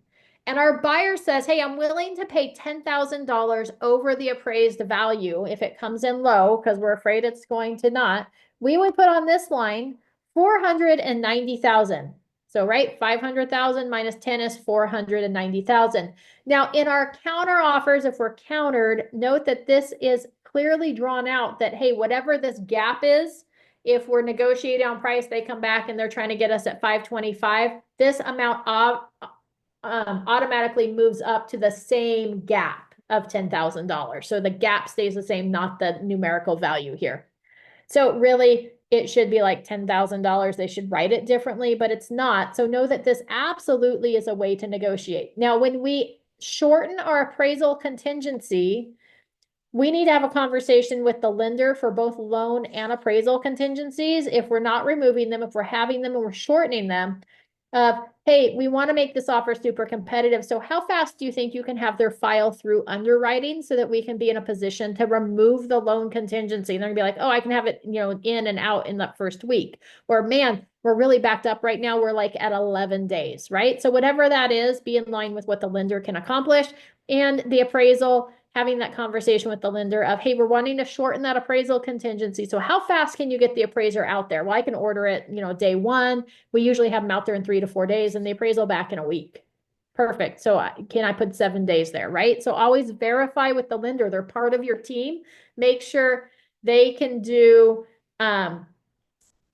Speaker 1: and our buyer says, hey, I'm willing to pay $10,000 over the appraised value if it comes in low, because we're afraid it's going to not, we would put on this line 490,000. So, right, 500,000 minus 10 is 490,000. Now, in our counter offers, if we're countered, note that this is clearly drawn out that, hey, whatever this gap is, if we're negotiating on price, they come back and they're trying to get us at 525, this amount automatically moves up to the same gap of $10,000. So the gap stays the same, not the numerical value here. So really, it should be like $10,000. They should write it differently, but it's not. So know that this absolutely is a way to negotiate. Now, when we shorten our appraisal contingency, we need to have a conversation with the lender for both loan and appraisal contingencies. If we're not removing them, if we're having them and we're shortening them, hey, we want to make this offer super competitive. So how fast do you think you can have their file through underwriting so that we can be in a position to remove the loan contingency? And they're gonna be like, oh, I can have it, in and out in that first week. Or man, we're really backed up right now. We're like at 11 days, right? So whatever that is, be in line with what the lender can accomplish. And the appraisal, having that conversation with the lender of, hey, we're wanting to shorten that appraisal contingency. So how fast can you get the appraiser out there? Well, I can order it, day one. We usually have them out there in 3 to 4 days and the appraisal back in a week. Perfect. So can I put 7 days there, right? So always verify with the lender. They're part of your team. Make sure they can do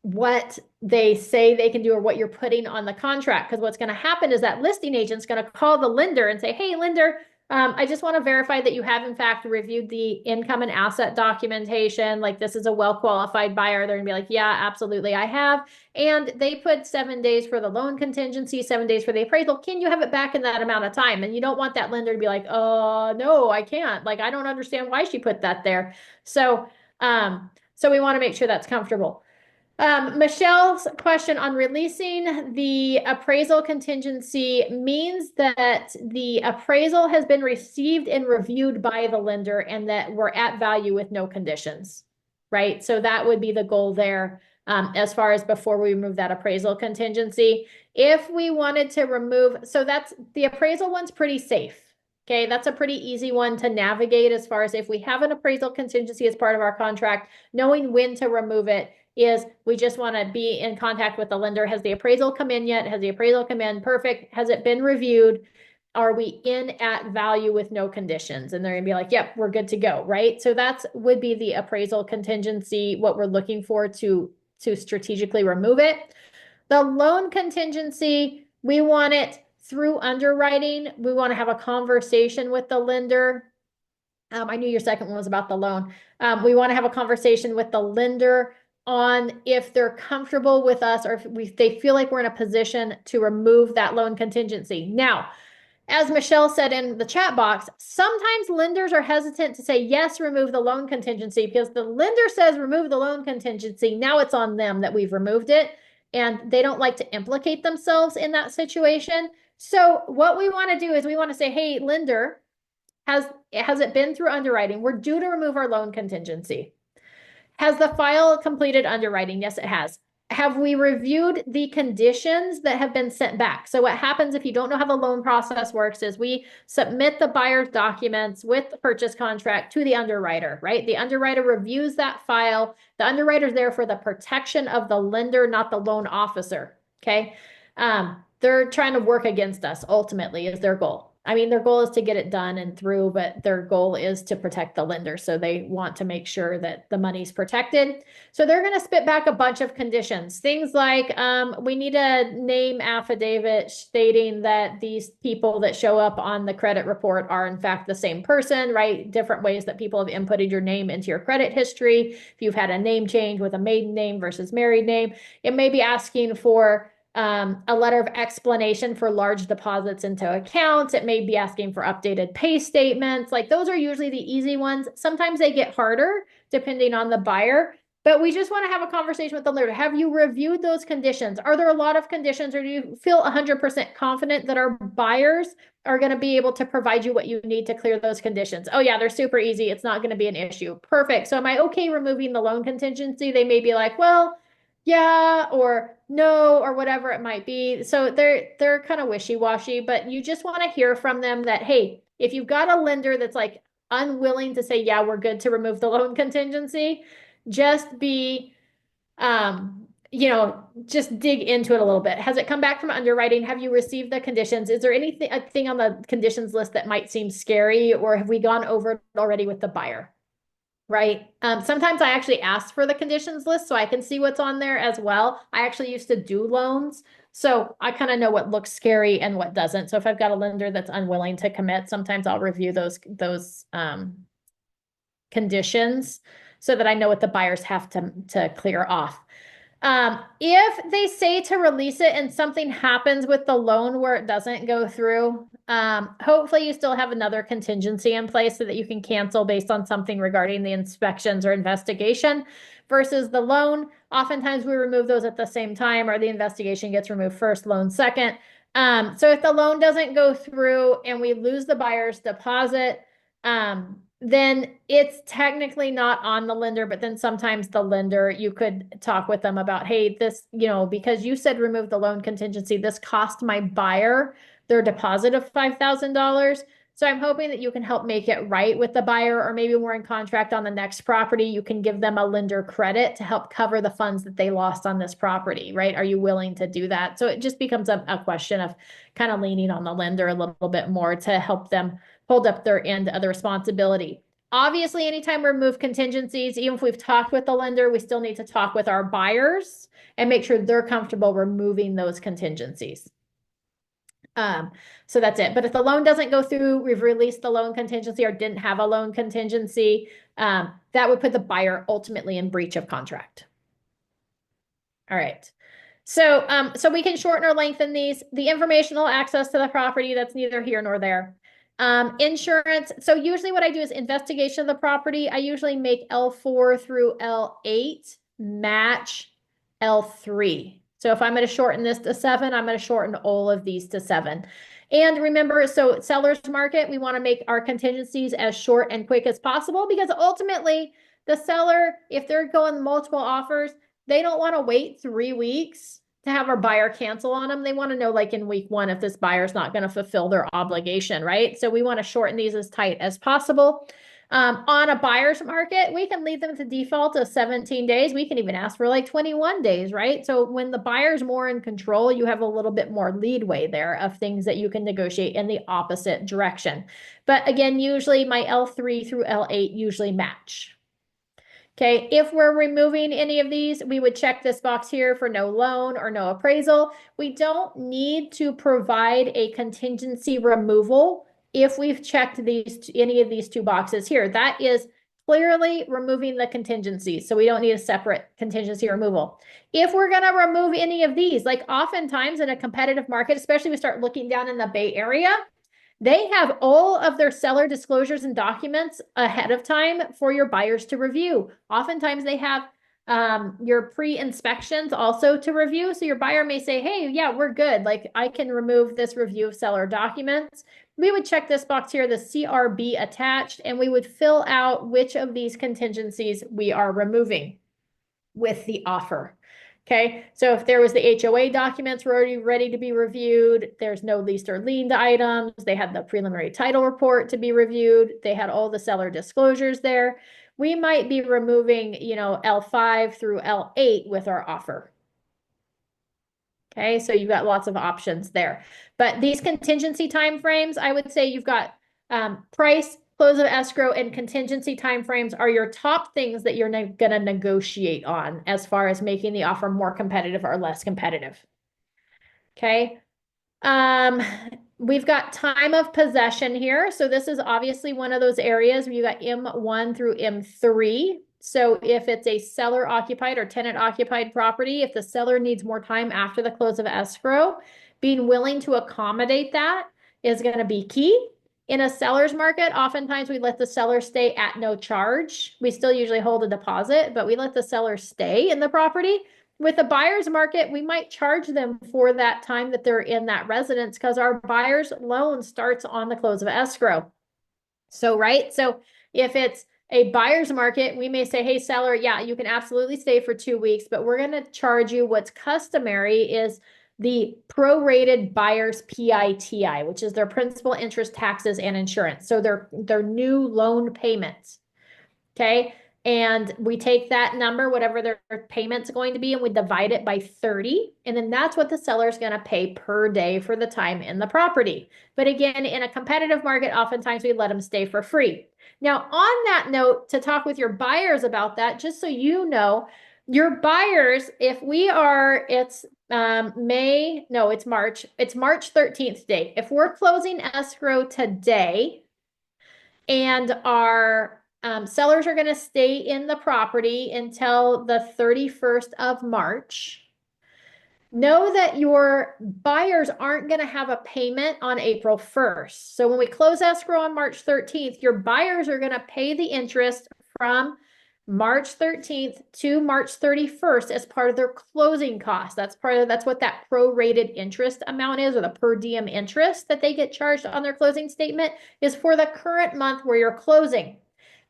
Speaker 1: what they say they can do or what you're putting on the contract. Because what's going to happen is that listing agent's going to call the lender and say, hey, lender, I just want to verify that you have in fact reviewed the income and asset documentation. Like this is a well-qualified buyer. They're gonna be like, yeah, absolutely, I have. And they put 7 days for the loan contingency, 7 days for the appraisal. Can you have it back in that amount of time? And you don't want that lender to be like, no, I can't. Like, I don't understand why she put that there. So, so we want to make sure that's comfortable. Michelle's question on releasing the appraisal contingency means that the appraisal has been received and reviewed by the lender and that we're at value with no conditions, right? So that would be the goal there as far as before we remove that appraisal contingency. If we wanted to remove, so that's the appraisal one's pretty safe. Okay, that's a pretty easy one to navigate as far as if we have an appraisal contingency as part of our contract, knowing when to remove it is we just want to be in contact with the lender. Has the appraisal come in yet? Has the appraisal come in? Perfect. Has it been reviewed? Are we in at value with no conditions? And they're gonna be like, yep, we're good to go, right? So that's would be the appraisal contingency, what we're looking for to to strategically remove it. The loan contingency, we want it through underwriting. We want to have a conversation with the lender. I knew your second one was about the loan. We want to have a conversation with the lender on if they're comfortable with us or if they feel like we're in a position to remove that loan contingency. Now, as Michelle said in the chat box, sometimes lenders are hesitant to say, yes, remove the loan contingency, because the lender says remove the loan contingency. Now it's on them that we've removed it, and they don't like to implicate themselves in that situation. So what we want to do is we want to say, hey, lender, has it been through underwriting? We're due to remove our loan contingency. Has the file completed underwriting? Yes, it has. Have we reviewed the conditions that have been sent back? So what happens if you don't know how the loan process works is we submit the buyer's documents with the purchase contract to the underwriter, right? The underwriter reviews that file. The underwriter's there for the protection of the lender, not the loan officer, okay? They're trying to work against us, ultimately, is their goal. I mean, their goal is to get it done and through, but their goal is to protect the lender. So they want to make sure that the money's protected. So they're going to spit back a bunch of conditions. Things like we need a name affidavit stating that these people that show up on the credit report are in fact the same person, right? Different ways that people have inputted your name into your credit history. If you've had a name change with a maiden name versus married name, it may be asking for a letter of explanation for large deposits into accounts. It may be asking for updated pay statements. Like those are usually the easy ones. Sometimes they get harder depending on the buyer, but we just want to have a conversation with the lender. Have you reviewed those conditions? Are there a lot of conditions, or do you feel 100% confident that our buyers are going to be able to provide you what you need to clear those conditions? Oh yeah, they're super easy. It's not going to be an issue. Perfect. So am I okay removing the loan contingency? They may be like, well, yeah, or no, or whatever it might be. So they're kind of wishy-washy, but you just want to hear from them that, hey, if you've got a lender that's like unwilling to say, yeah, we're good to remove the loan contingency, just be, just dig into it a little bit. Has it come back from underwriting? Have you received the conditions? Is there anything, a thing on the conditions list that might seem scary, or have we gone over it already with the buyer? Right. Sometimes I actually ask for the conditions list so I can see what's on there as well. I actually used to do loans, so I kind of know what looks scary and what doesn't. So if I've got a lender that's unwilling to commit, sometimes I'll review those conditions so that I know what the buyers have to clear off. If they say to release it and something happens with the loan where it doesn't go through, hopefully you still have another contingency in place so that you can cancel based on something regarding the inspections or investigation versus the loan. Oftentimes we remove those at the same time, or the investigation gets removed first, loan second. So if the loan doesn't go through and we lose the buyer's deposit, then it's technically not on the lender, but then sometimes the lender, you could talk with them about, hey, this, because you said remove the loan contingency, this cost my buyer their deposit of $5,000. So I'm hoping that you can help make it right with the buyer, or maybe we're in contract on the next property. You can give them a lender credit to help cover the funds that they lost on this property, right? Are you willing to do that? So it just becomes a question of kind of leaning on the lender a little bit more to help them hold up their end of the responsibility. Obviously, anytime we remove contingencies, even if we've talked with the lender, we still need to talk with our buyers and make sure they're comfortable removing those contingencies. So that's it. But if the loan doesn't go through, we've released the loan contingency or didn't have a loan contingency, that would put the buyer ultimately in breach of contract. All right. So, so we can shorten or lengthen these. The informational access to the property, that's neither here nor there. Insurance. So usually what I do is investigation of the property. I usually make L4 through L8 match L3. So if I'm going to shorten this to 7, I'm going to shorten all of these to 7. And remember, so seller's market, we want to make our contingencies as short and quick as possible, because ultimately the seller, if they're going multiple offers, they don't want to wait 3 weeks to have our buyer cancel on them. They want to know, like in week 1, if this buyer's not going to fulfill their obligation, right? So we want to shorten these as tight as possible. On a buyer's market, we can leave them to default of 17 days. We can even ask for like 21 days, right? So when the buyer's more in control, you have a little bit more leadway there of things that you can negotiate in the opposite direction. But again, usually my L3 through L8 usually match. Okay, if we're removing any of these, we would check this box here for no loan or no appraisal. We don't need to provide a contingency removal if we've checked any of these two boxes here. That is clearly removing the contingency, so we don't need a separate contingency removal. If we're going to remove any of these, like oftentimes in a competitive market, especially we start looking down in the Bay Area, they have all of their seller disclosures and documents ahead of time for your buyers to review. Oftentimes they have your pre-inspections also to review. So your buyer may say, hey, yeah, we're good. Like I can remove this review of seller documents. We would check this box here, the CRB attached, and we would fill out which of these contingencies we are removing with the offer. Okay, so if there was the HOA documents were already ready to be reviewed, there's no leased or liened items, they had the preliminary title report to be reviewed, they had all the seller disclosures there, we might be removing, L5 through L8 with our offer. Okay, so you've got lots of options there. But these contingency timeframes, I would say you've got price, close of escrow, and contingency timeframes are your top things that you're going to negotiate on as far as making the offer more competitive or less competitive. Okay. We've got time of possession here. So this is obviously one of those areas where you got M1 through M3. So if it's a seller occupied or tenant occupied property, if the seller needs more time after the close of escrow, being willing to accommodate that is going to be key. In a seller's market, oftentimes we let the seller stay at no charge. We still usually hold a deposit, but we let the seller stay in the property. With a buyer's market, we might charge them for that time that they're in that residence because our buyer's loan starts on the close of escrow. So, right? So if it's a buyer's market, we may say, hey, seller, yeah, you can absolutely stay for 2 weeks, but we're going to charge you what's customary is the prorated buyer's PITI, which is their principal, interest, taxes, and insurance. So their new loan payments. Okay. And we take that number, whatever their payment's going to be, and we divide it by 30. And then that's what the seller is going to pay per day for the time in the property. But again, in a competitive market, oftentimes we let them stay for free. Now, on that note, to talk with your buyers about that, just so you know, your buyers, if we are, it's March. It's March 13th date. If we're closing escrow today and our sellers are going to stay in the property until the 31st of March, know that your buyers aren't going to have a payment on April 1st. So when we close escrow on March 13th, your buyers are going to pay the interest from March 13th to March 31st as part of their closing costs. That's what that prorated interest amount is, or the per diem interest that they get charged on their closing statement is for the current month where you're closing.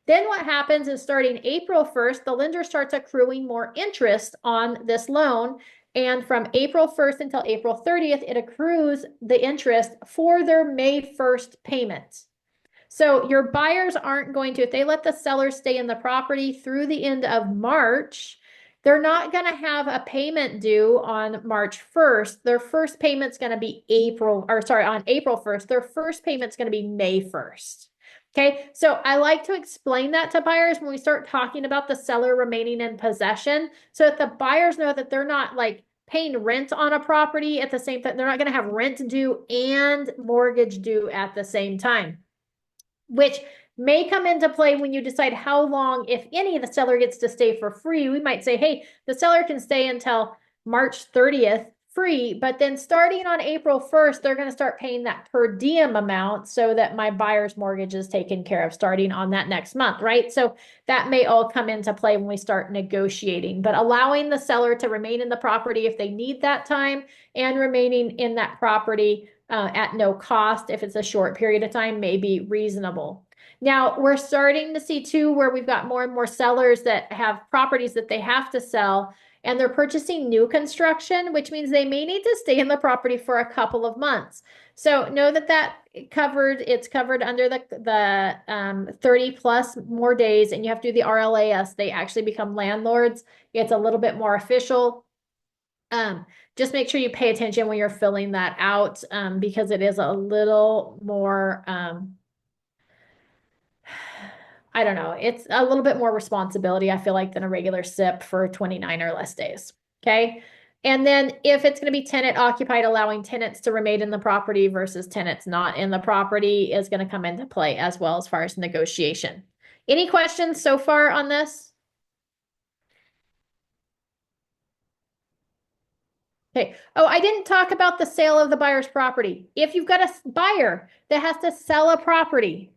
Speaker 1: Then what happens is starting April 1st, the lender starts accruing more interest on this loan. And from April 1st until April 30th, it accrues the interest for their May 1st payments. So your buyers aren't going to, if they let the seller stay in the property through the end of March, they're not going to have a payment due on March 1st. Their first payment's going to be on April 1st. Their first payment's going to be May 1st. Okay, so I like to explain that to buyers when we start talking about the seller remaining in possession, so that the buyers know that they're not like paying rent on a property at the same time. They're not going to have rent due and mortgage due at the same time, which may come into play when you decide how long, if any, the seller gets to stay for free. We might say, hey, the seller can stay until March 30th free, but then starting on April 1st, they're going to start paying that per diem amount so that my buyer's mortgage is taken care of starting on that next month, right? So that may all come into play when we start negotiating, but allowing the seller to remain in the property if they need that time and remaining in that property at no cost if it's a short period of time may be reasonable. Now, we're starting to see too where we've got more and more sellers that have properties that they have to sell, and they're purchasing new construction, which means they may need to stay in the property for a couple of months. So know that it's covered under the 30 plus more days, and you have to do the RLAS. They actually become landlords. It's a little bit more official. Just make sure you pay attention when you're filling that out, because it is a little more, I don't know, it's a little bit more responsibility, I feel like, than a regular SIP for 29 or less days. Okay. And then if it's going to be tenant occupied, allowing tenants to remain in the property versus tenants not in the property is going to come into play as well as far as negotiation. Any questions so far on this? Okay. Oh, I didn't talk about the sale of the buyer's property. If you've got a buyer that has to sell a property,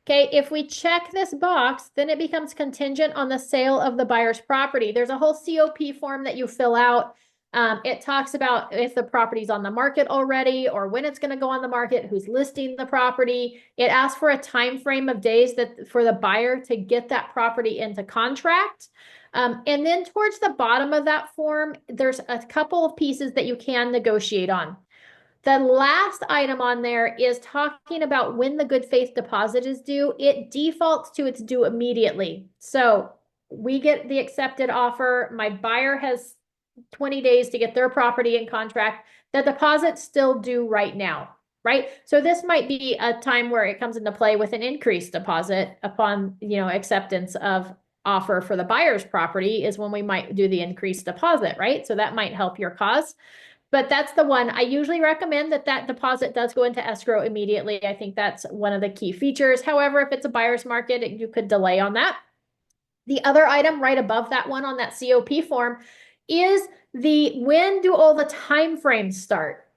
Speaker 1: okay, if we check this box, then it becomes contingent on the sale of the buyer's property. There's a whole COP form that you fill out. It talks about if the property's on the market already or when it's going to go on the market, who's listing the property. It asks for a time frame of days that for the buyer to get that property into contract. And then towards the bottom of that form, there's a couple of pieces that you can negotiate on. The last item on there is talking about when the good faith deposit is due. It defaults to its due immediately. So we get the accepted offer. My buyer has 20 days to get their property in contract. The deposit's still due right now, right? So this might be a time where it comes into play with an increased deposit upon, acceptance of offer for the buyer's property is when we might do the increased deposit, right? So that might help your cause. But that's the one. I usually recommend that that deposit does go into escrow immediately. I think that's one of the key features. However, if it's a buyer's market, you could delay on that. The other item right above that one on that COP form is when do all the time frames start?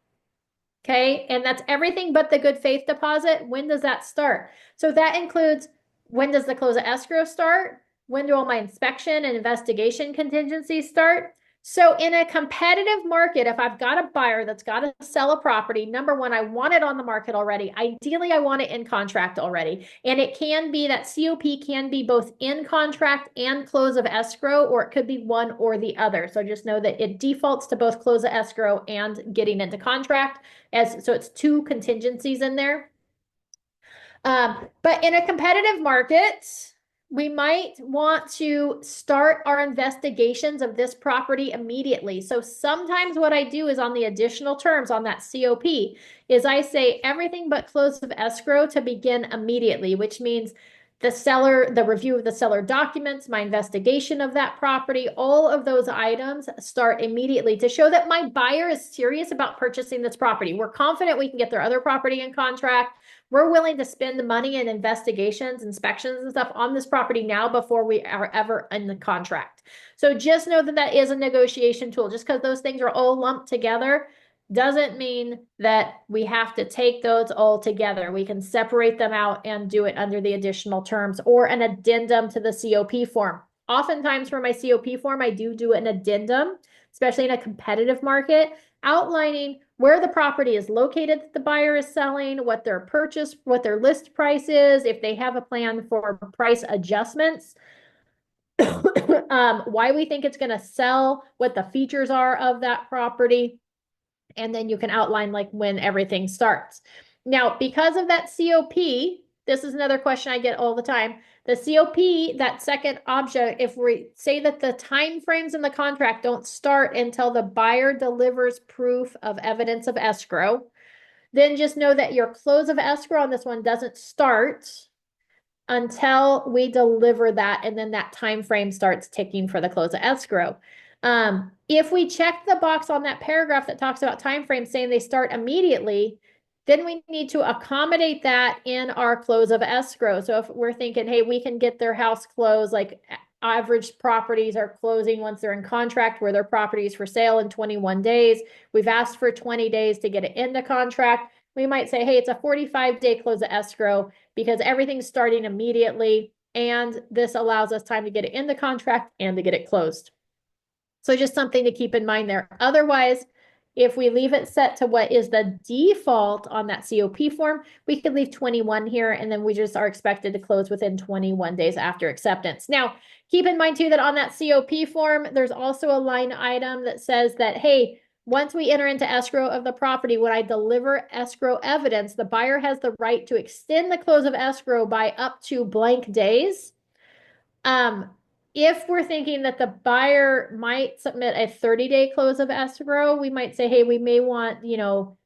Speaker 1: Okay, and that's everything but the good faith deposit. When does that start? So that includes, when does the close of escrow start? When do all my inspection and investigation contingencies start? So in a competitive market, if I've got a buyer that's got to sell a property, number one, I want it on the market already. Ideally, I want it in contract already. And it can be that COP can be both in contract and close of escrow, or it could be one or the other. So just know that it defaults to both close of escrow and getting into contract, so it's two contingencies in there. But in a competitive market, we might want to start our investigations of this property immediately. So sometimes what I do is on the additional terms on that COP is I say everything but close of escrow to begin immediately, which means the review of the seller documents, my investigation of that property, all of those items start immediately to show that my buyer is serious about purchasing this property. We're confident we can get their other property in contract. We're willing to spend the money in investigations, inspections, and stuff on this property now before we are ever in the contract. So just know that that is a negotiation tool. Just because those things are all lumped together doesn't mean that we have to take those all together. We can separate them out and do it under the additional terms or an addendum to the COP form. Oftentimes for my COP form, I do an addendum, especially in a competitive market, outlining where the property is located that the buyer is selling, what their list price is, if they have a plan for price adjustments, why we think it's going to sell, what the features are of that property. And then you can outline like when everything starts. Now, because of that COP, this is another question I get all the time. The COP, that second object, if we say that the time frames in the contract don't start until the buyer delivers proof of evidence of escrow, then just know that your close of escrow on this one doesn't start until we deliver that, and then that time frame starts ticking for the close of escrow. If we check the box on that paragraph that talks about time frames saying they start immediately, then we need to accommodate that in our close of escrow. So if we're thinking, hey, we can get their house closed, like average properties are closing once they're in contract where their property is for sale in 21 days. We've asked for 20 days to get it into contract. We might say, hey, it's a 45-day close of escrow because everything's starting immediately. And this allows us time to get it in the contract and to get it closed. So just something to keep in mind there. Otherwise, if we leave it set to what is the default on that COP form, we could leave 21 here, and then we just are expected to close within 21 days after acceptance. Now, keep in mind too that on that COP form, there's also a line item that says that, hey, once we enter into escrow of the property, when I deliver escrow evidence, the buyer has the right to extend the close of escrow by up to blank days. If we're thinking that the buyer might submit a 30-day close of escrow, we might say, hey, we may want,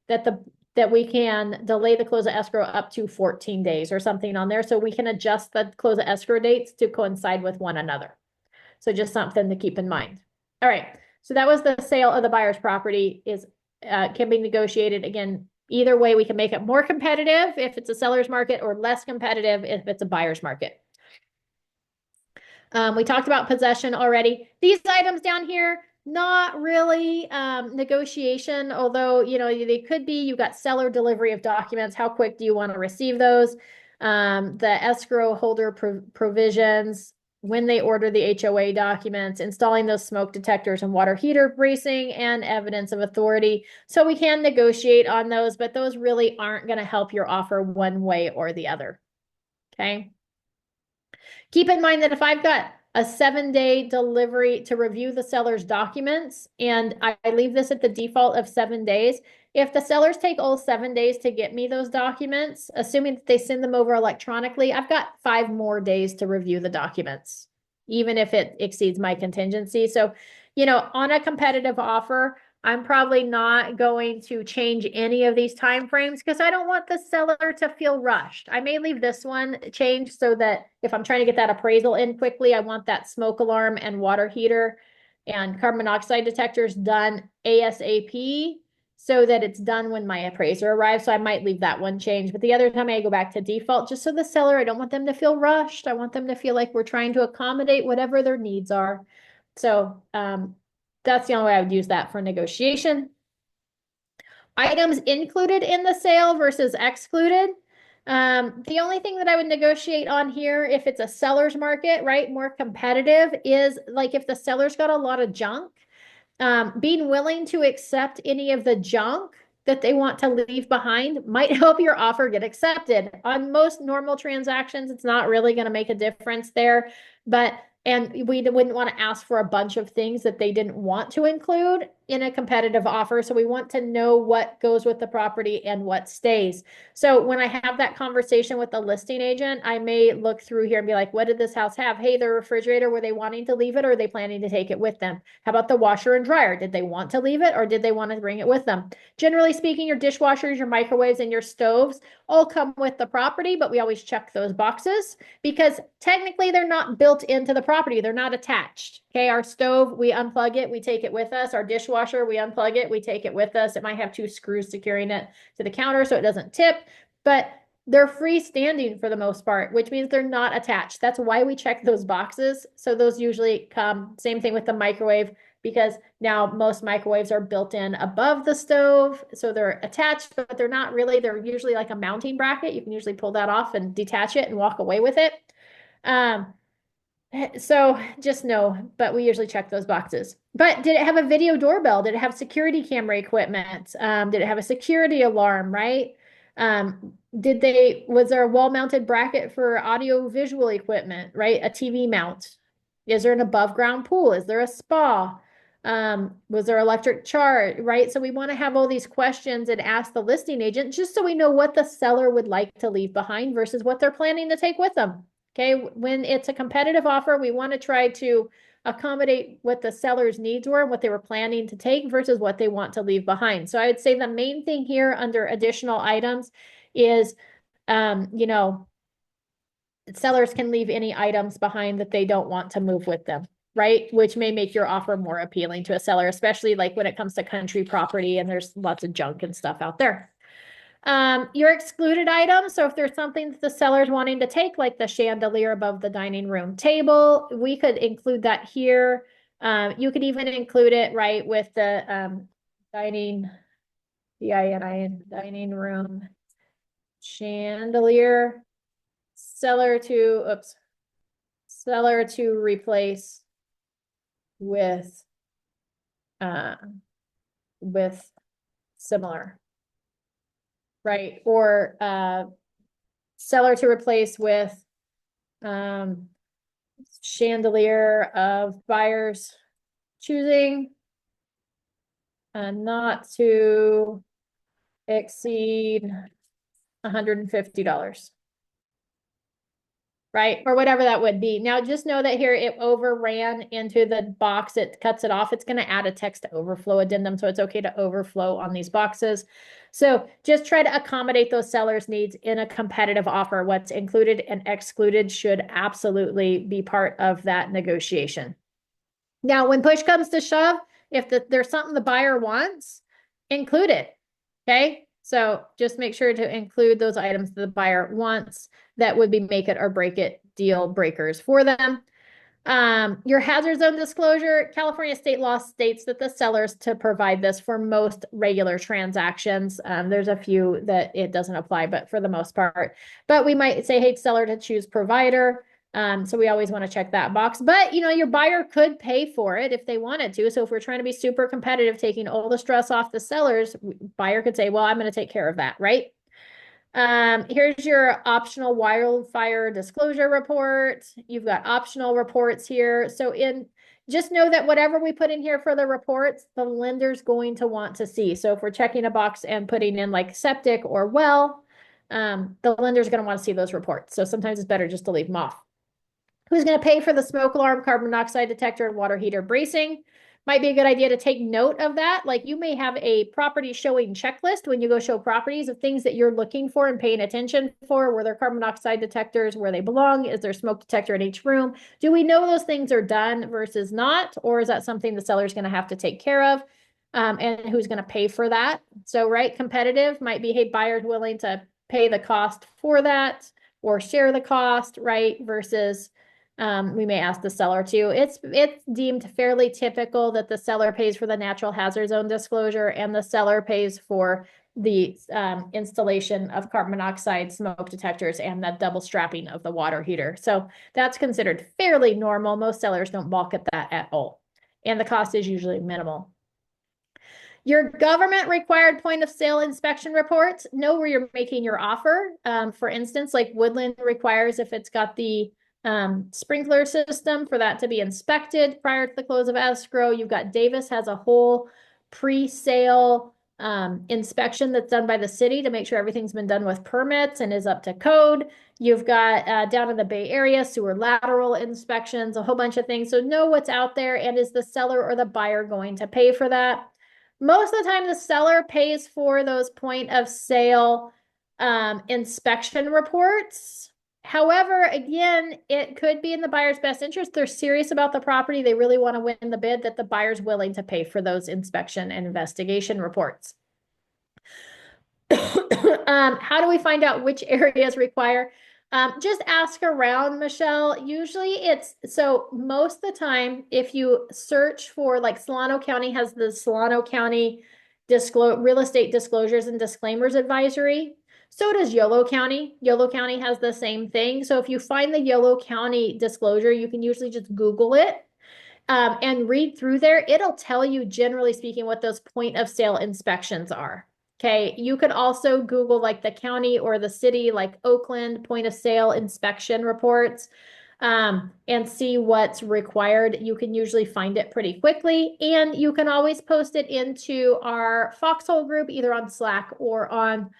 Speaker 1: that that we can delay the close of escrow up to 14 days or something on there. So we can adjust the close of escrow dates to coincide with one another. So just something to keep in mind. All right. So that was the sale of the buyer's property can be negotiated. Again, either way, we can make it more competitive if it's a seller's market or less competitive if it's a buyer's market. We talked about possession already. These items down here, not really negotiation, although, you know, they could be. You've got seller delivery of documents. How quick do you want to receive those? The escrow holder provisions, when they order the HOA documents, installing those smoke detectors and water heater bracing, and evidence of authority. So we can negotiate on those, but those really aren't going to help your offer one way or the other. Okay. Keep in mind that if I've got a 7-day delivery to review the seller's documents, and I leave this at the default of 7 days, if the sellers take all 7 days to get me those documents, assuming that they send them over electronically, I've got 5 more days to review the documents, even if it exceeds my contingency. So, you know, on a competitive offer, I'm probably not going to change any of these timeframes because I don't want the seller to feel rushed. I may leave this one changed so that if I'm trying to get that appraisal in quickly, I want that smoke alarm and water heater and carbon monoxide detectors done ASAP so that it's done when my appraiser arrives. So I might leave that one changed, but the other time I go back to default just so the seller, I don't want them to feel rushed. I want them to feel like we're trying to accommodate whatever their needs are. So, that's the only way I would use that for negotiation. Items included in the sale versus excluded. The only thing that I would negotiate on here, if it's a seller's market, right, more competitive, is like if the seller's got a lot of junk, being willing to accept any of the junk that they want to leave behind might help your offer get accepted. On most normal transactions, it's not really going to make a difference there, and we wouldn't want to ask for a bunch of things that they didn't want to include in a competitive offer. So we want to know what goes with the property and what stays. So when I have that conversation with the listing agent, I may look through here and be like, what did this house have? Hey, the refrigerator, were they wanting to leave it or are they planning to take it with them? How about the washer and dryer? Did they want to leave it or did they want to bring it with them? Generally speaking, your dishwashers, your microwaves, and your stoves all come with the property, but we always check those boxes because technically they're not built into the property. They're not attached. Okay. Our stove, we unplug it, we take it with us. Our dishwasher, we unplug it, we take it with us. It might have 2 screws securing it to the counter so it doesn't tip, but they're freestanding for the most part, which means they're not attached. That's why we check those boxes. So those usually come, same thing with the microwave, because now most microwaves are built in above the stove. So they're attached, but they're not really, they're usually like a mounting bracket. You can usually pull that off and detach it and walk away with it. So just know, but we usually check those boxes. But did it have a video doorbell? Did it have security camera equipment? Did it have a security alarm, right? Was there a wall mounted bracket for audio visual equipment, right? A TV mount. Is there an above ground pool? Is there a spa? Was there electric charge, right? So we want to have all these questions and ask the listing agent just so we know what the seller would like to leave behind versus what they're planning to take with them. Okay, when it's a competitive offer, we want to try to accommodate what the seller's needs were and what they were planning to take versus what they want to leave behind. So I would say the main thing here under additional items is, you know, sellers can leave any items behind that they don't want to move with them, right? Which may make your offer more appealing to a seller, especially like when it comes to country property and there's lots of junk and stuff out there. Your excluded items. So if there's something that the seller's wanting to take, like the chandelier above the dining room table, we could include that here. You could even include it right with the dining room chandelier. Seller to replace with similar. Right, or seller to replace with chandelier of buyer's choosing, not to exceed $150. right? Or whatever that would be. Now, just know that here it overran into the box. It cuts it off. It's going to add a text overflow addendum. So it's okay to overflow on these boxes. So just try to accommodate those sellers' needs in a competitive offer. What's included and excluded should absolutely be part of that negotiation. Now, when push comes to shove, if there's something the buyer wants, include it. Okay. So just make sure to include those items that the buyer wants that would be make it or break it deal breakers for them. Your hazard zone disclosure, California state law states that the sellers to provide this for most regular transactions. There's a few that it doesn't apply, but for the most part. But we might say, hey, seller to choose provider. So we always want to check that box. But your buyer could pay for it if they wanted to. So if we're trying to be super competitive, taking all the stress off the sellers, buyer could say, well, I'm going to take care of that, right? Here's your optional wildfire disclosure report. You've got optional reports here. So just know that whatever we put in here for the reports, the lender's going to want to see. So if we're checking a box and putting in like septic or well, the lender's going to want to see those reports. So sometimes it's better just to leave them off. Who's going to pay for the smoke alarm, carbon monoxide detector, and water heater bracing? Might be a good idea to take note of that. Like you may have a property showing checklist when you go show properties of things that you're looking for and paying attention for. Were there carbon monoxide detectors where they belong? Is there a smoke detector in each room? Do we know those things are done versus not? Or is that something the seller's going to have to take care of? And who's going to pay for that? So, right, competitive might be, hey, buyer's willing to pay the cost for that or share the cost, right? Versus we may ask the seller to. It's deemed fairly typical that the seller pays for the natural hazard zone disclosure and the seller pays for the installation of carbon monoxide smoke detectors and the double strapping of the water heater. So that's considered fairly normal. Most sellers don't balk at that at all. And the cost is usually minimal. Your government required point of sale inspection reports, know where you're making your offer. For instance, like Woodland requires if it's got the sprinkler system for that to be inspected prior to the close of escrow. You've got Davis has a whole pre-sale inspection that's done by the city to make sure everything's been done with permits and is up to code. You've got down in the Bay Area sewer lateral inspections, a whole bunch of things. So know what's out there, and is the seller or the buyer going to pay for that? Most of the time, the seller pays for those point of sale inspection reports. However, again, it could be in the buyer's best interest. They're serious about the property. They really want to win the bid, that the buyer's willing to pay for those inspection and investigation reports. How do we find out which areas require? Just ask around, Michelle. Usually so most of the time, if you search for, like, Solano County has the Solano County real estate disclosures and disclaimers advisory. So does Yolo County. Yolo County has the same thing. So if you find the Yolo County disclosure, you can usually just Google it and read through there. It'll tell you, generally speaking, what those point of sale inspections are. Okay, you could also Google like the county or the city, like Oakland point of sale inspection reports, and see what's required. You can usually find it pretty quickly, and you can always post it into our Foxhole group, either on Slack or on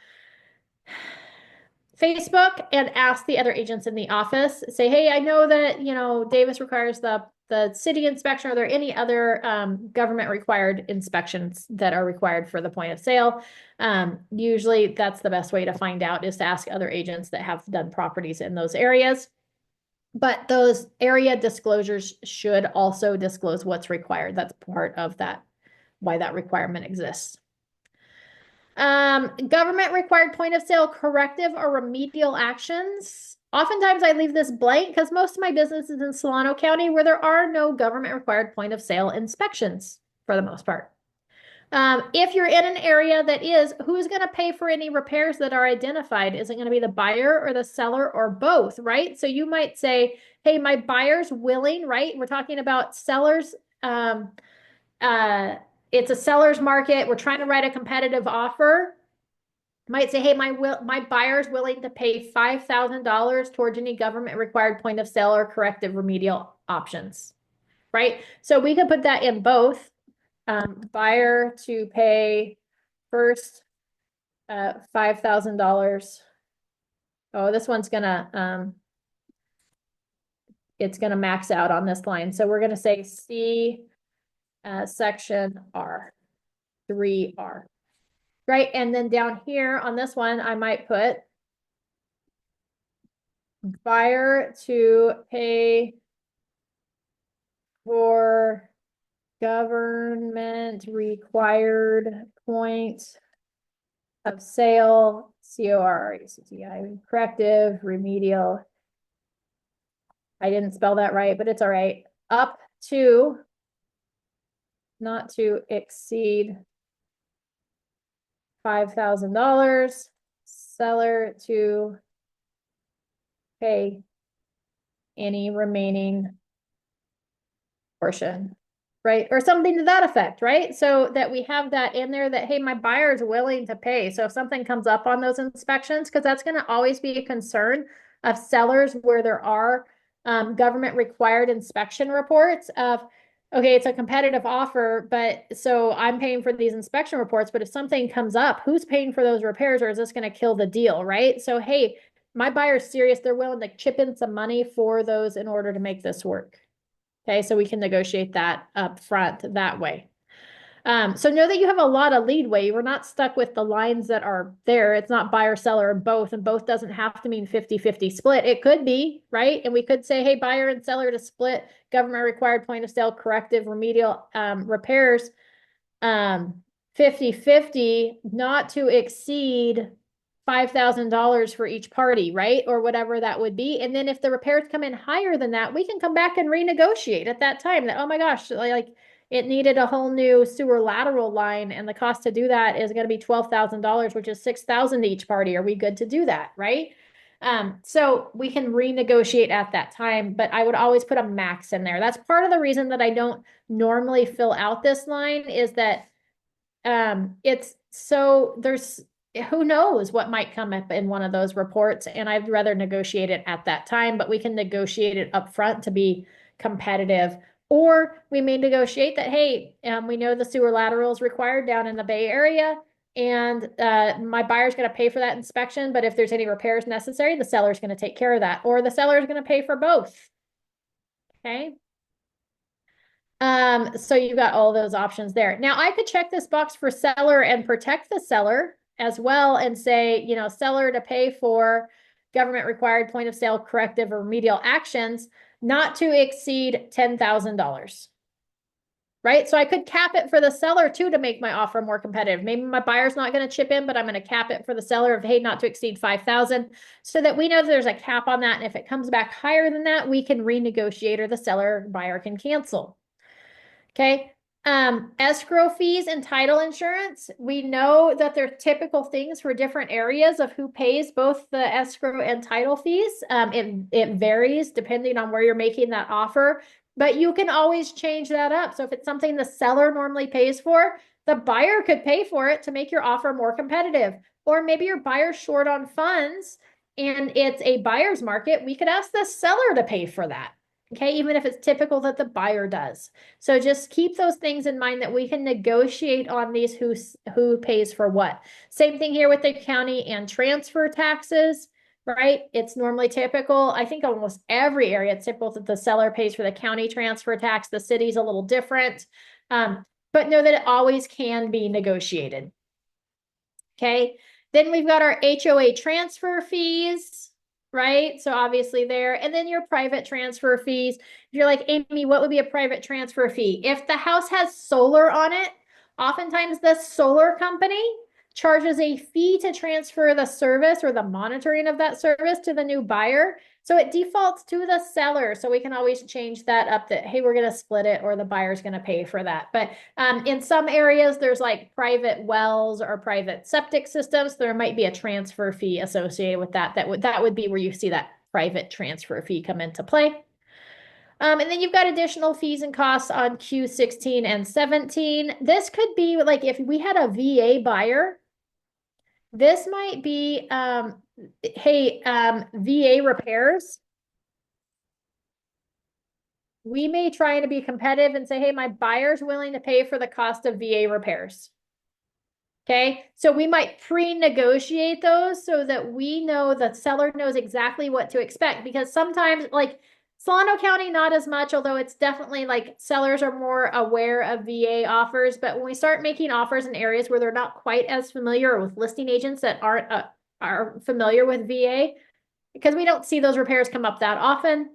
Speaker 1: Facebook, and ask the other agents in the office. Say, hey, I know that, Davis requires the city inspection. Are there any other government required inspections that are required for the point of sale? Usually that's the best way to find out, is to ask other agents that have done properties in those areas. But those area disclosures should also disclose what's required. That's part of that, why that requirement exists. Government required point of sale corrective or remedial actions. Oftentimes I leave this blank because most of my business is in Solano County, where there are no government required point of sale inspections for the most part. If you're in an area that is, who's going to pay for any repairs that are identified? Is it going to be the buyer or the seller or both, right? So you might say, hey, my buyer's willing, right? We're talking about sellers. It's a seller's market. We're trying to write a competitive offer. Might say, hey, my buyer's willing to pay $5,000 towards any government required point of sale or corrective remedial options, right? So we could put that in both. Buyer to pay first $5,000. Oh, this one's gonna it's gonna max out on this line. So we're gonna say C, section R, 3R. Right, and then down here on this one, I might put buyer to pay for government required point of sale, CORRECTI, corrective, remedial. I didn't spell that right, but it's all right. Up to, not to exceed $5,000, seller to pay any remaining portion, right? Or something to that effect, right? So that we have that in there that, hey, my buyer is willing to pay. So if something comes up on those inspections, because that's going to always be a concern of sellers where there are government required inspection reports of, okay, it's a competitive offer, but so I'm paying for these inspection reports, but if something comes up, who's paying for those repairs, or is this going to kill the deal, right? So, hey, my buyer's serious. They're willing to chip in some money for those in order to make this work. Okay, so we can negotiate that up front that way. So know that you have a lot of leadway. We're not stuck with the lines that are there. It's not buyer, seller, or both, and both doesn't have to mean 50-50 split. It could be, right? And we could say, hey, buyer and seller to split government required point of sale, corrective, remedial repairs 50-50, not to exceed $5,000 for each party, right? Or whatever that would be. And then if the repairs come in higher than that, we can come back and renegotiate at that time that, oh my gosh, like it needed a whole new sewer lateral line and the cost to do that is going to be $12,000, which is $6,000 to each party. Are we good to do that, right? So we can renegotiate at that time, but I would always put a max in there. That's part of the reason that I don't normally fill out this line is that it's so there's who knows what might come up in one of those reports, and I'd rather negotiate it at that time, but we can negotiate it up front to be competitive. Or we may negotiate that, hey, we know the sewer lateral is required down in the Bay Area, and my buyer's going to pay for that inspection, but if there's any repairs necessary, the seller's going to take care of that, or the seller's going to pay for both. Okay. So you've got all those options there. Now I could check this box for seller and protect the seller as well and say, you know, seller to pay for government required point of sale corrective or remedial actions not to exceed $10,000. Right? So I could cap it for the seller too to make my offer more competitive. Maybe my buyer's not going to chip in, but I'm going to cap it for the seller of, hey, not to exceed 5,000 so that we know that there's a cap on that. And if it comes back higher than that, we can renegotiate or the seller buyer can cancel. Okay. Escrow fees and title insurance. We know that there are typical things for different areas of who pays both the escrow and title fees. It varies depending on where you're making that offer, but you can always change that up. So if it's something the seller normally pays for, the buyer could pay for it to make your offer more competitive. Or maybe your buyer's short on funds and it's a buyer's market. We could ask the seller to pay for that. Okay, even if it's typical that the buyer does. So just keep those things in mind that we can negotiate on these who pays for what. Same thing here with the county and transfer taxes, right? It's normally typical. I think almost every area it's typical that the seller pays for the county transfer tax. The city's a little different, but know that it always can be negotiated. Okay, then we've got our HOA transfer fees. Right? So obviously there, and then your private transfer fees. If you're like, Amy, what would be a private transfer fee? If the house has solar on it, oftentimes the solar company charges a fee to transfer the service or the monitoring of that service to the new buyer. So it defaults to the seller. So we can always change that up that, hey, we're going to split it or the buyer's going to pay for that. But in some areas, there's like private wells or private septic systems. There might be a transfer fee associated with that. That would be where you see that private transfer fee come into play. And then you've got additional fees and costs on Q16 and 17. This could be like if we had a VA buyer, this might be, hey, VA repairs. We may try to be competitive and say, hey, my buyer's willing to pay for the cost of VA repairs. Okay, so we might pre-negotiate those so that we know the seller knows exactly what to expect because sometimes like Solano County, not as much, although it's definitely like sellers are more aware of VA offers. But when we start making offers in areas where they're not quite as familiar, or with listing agents that aren't are familiar with VA, because we don't see those repairs come up that often,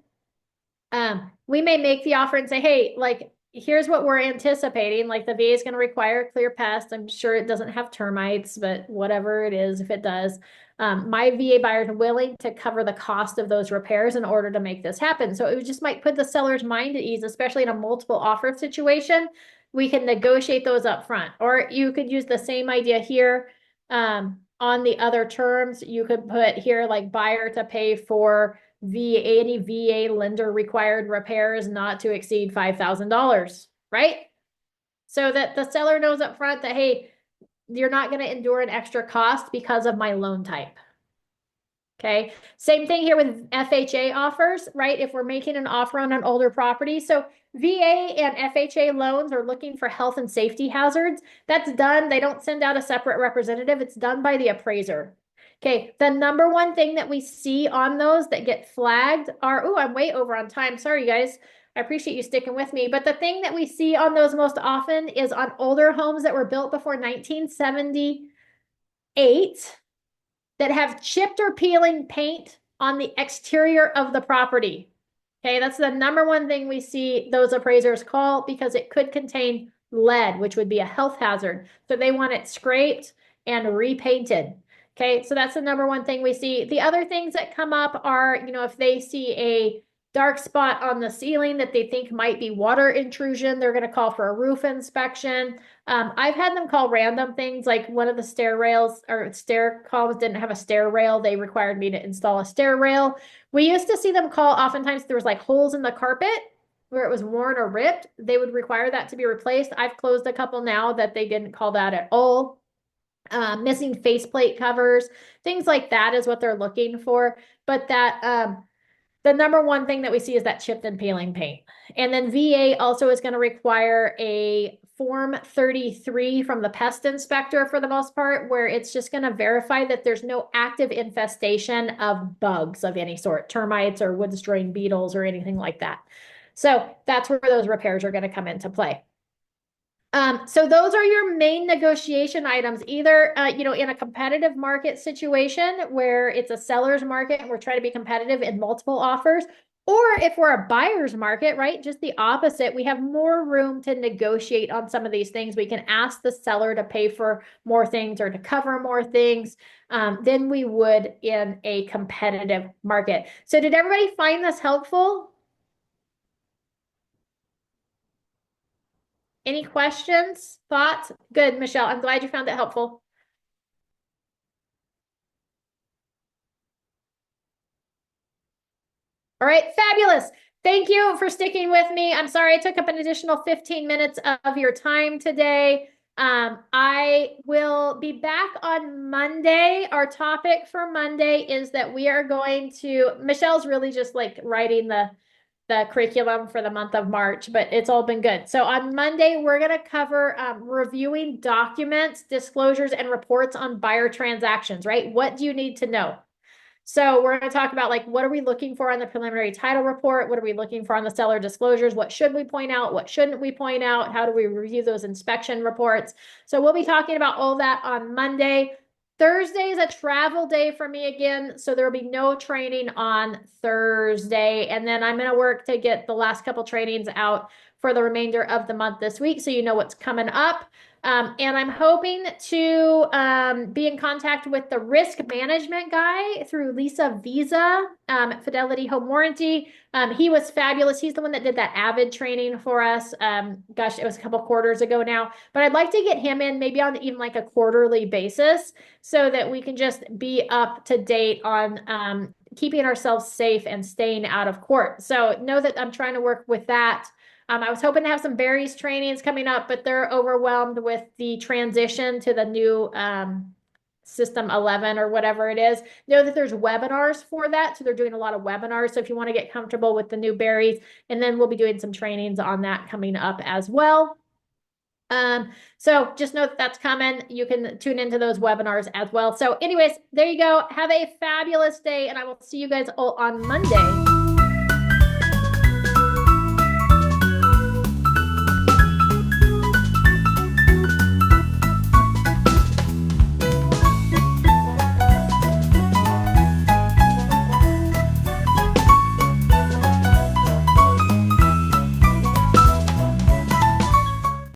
Speaker 1: we may make the offer and say, hey, like, here's what we're anticipating. Like, the VA is going to require clear pest. I'm sure it doesn't have termites, but whatever it is, if it does, my VA buyer is willing to cover the cost of those repairs in order to make this happen. So it just might put the seller's mind at ease, especially in a multiple offer situation. We can negotiate those up front, or you could use the same idea here. On the other terms, you could put here like buyer to pay for any VA lender required repairs not to exceed $5,000, right? So that the seller knows up front that, hey, you're not going to endure an extra cost because of my loan type. Okay. Same thing here with FHA offers, right? If we're making an offer on an older property. So VA and FHA loans are looking for health and safety hazards. That's done. They don't send out a separate representative. It's done by the appraiser. Okay. The number one thing that we see on those that get flagged are, oh, I'm way over on time. Sorry, guys. I appreciate you sticking with me. But the thing that we see on those most often is on older homes that were built before 1978 that have chipped or peeling paint on the exterior of the property. Okay, that's the number one thing we see those appraisers call, because it could contain lead, which would be a health hazard. So they want it scraped and repainted. Okay, so that's the number one thing we see. The other things that come up are, if they see a dark spot on the ceiling that they think might be water intrusion, they're going to call for a roof inspection. I've had them call random things, like one of the stair rails or stair columns didn't have a stair rail. They required me to install a stair rail. We used to see them call, oftentimes there was like holes in the carpet where it was worn or ripped. They would require that to be replaced. I've closed a couple now that they didn't call that at all. Missing faceplate covers, things like that is what they're looking for. But that, the number one thing that we see is that chipped and peeling paint. And then VA also is going to require a Form 33 from the pest inspector for the most part, where it's just going to verify that there's no active infestation of bugs of any sort, termites or wood destroying beetles or anything like that. So that's where those repairs are going to come into play. So those are your main negotiation items, either, in a competitive market situation where it's a seller's market and we're trying to be competitive in multiple offers, or if we're a buyer's market, right? Just the opposite. We have more room to negotiate on some of these things. We can ask the seller to pay for more things or to cover more things than we would in a competitive market. So did everybody find this helpful? Any questions, thoughts? Good, Michelle. I'm glad you found it helpful. All right, fabulous. Thank you for sticking with me. I'm sorry I took up an additional 15 minutes of your time today. I will be back on Monday. Our topic for Monday is that we are going to, Michelle's really just like writing the curriculum for the month of March, but it's all been good. So on Monday, we're going to cover reviewing documents, disclosures, and reports on buyer transactions, right? What do you need to know? So we're going to talk about, like, what are we looking for on the preliminary title report? What are we looking for on the seller disclosures? What should we point out? What shouldn't we point out? How do we review those inspection reports? So we'll be talking about all that on Monday. Thursday is a travel day for me again, so there will be no training on Thursday. And then I'm going to work to get the last couple trainings out for the remainder of the month this week, so you know what's coming up. And I'm hoping to be in contact with the risk management guy through Lisa Visa, Fidelity Home Warranty. He was fabulous. He's the one that did that Avid training for us. Gosh, it was a couple quarters ago now, but I'd like to get him in maybe on even like a quarterly basis so that we can just be up to date on keeping ourselves safe and staying out of court. So know that I'm trying to work with that. I was hoping to have some Barry's trainings coming up, but they're overwhelmed with the transition to the new System 11 or whatever it is. Know that there's webinars for that. So they're doing a lot of webinars. So if you want to get comfortable with the new Barry's, and then we'll be doing some trainings on that coming up as well. So just know that that's coming. You can tune into those webinars as well. So anyways, there you go. Have a fabulous day, and I will see you guys all on Monday.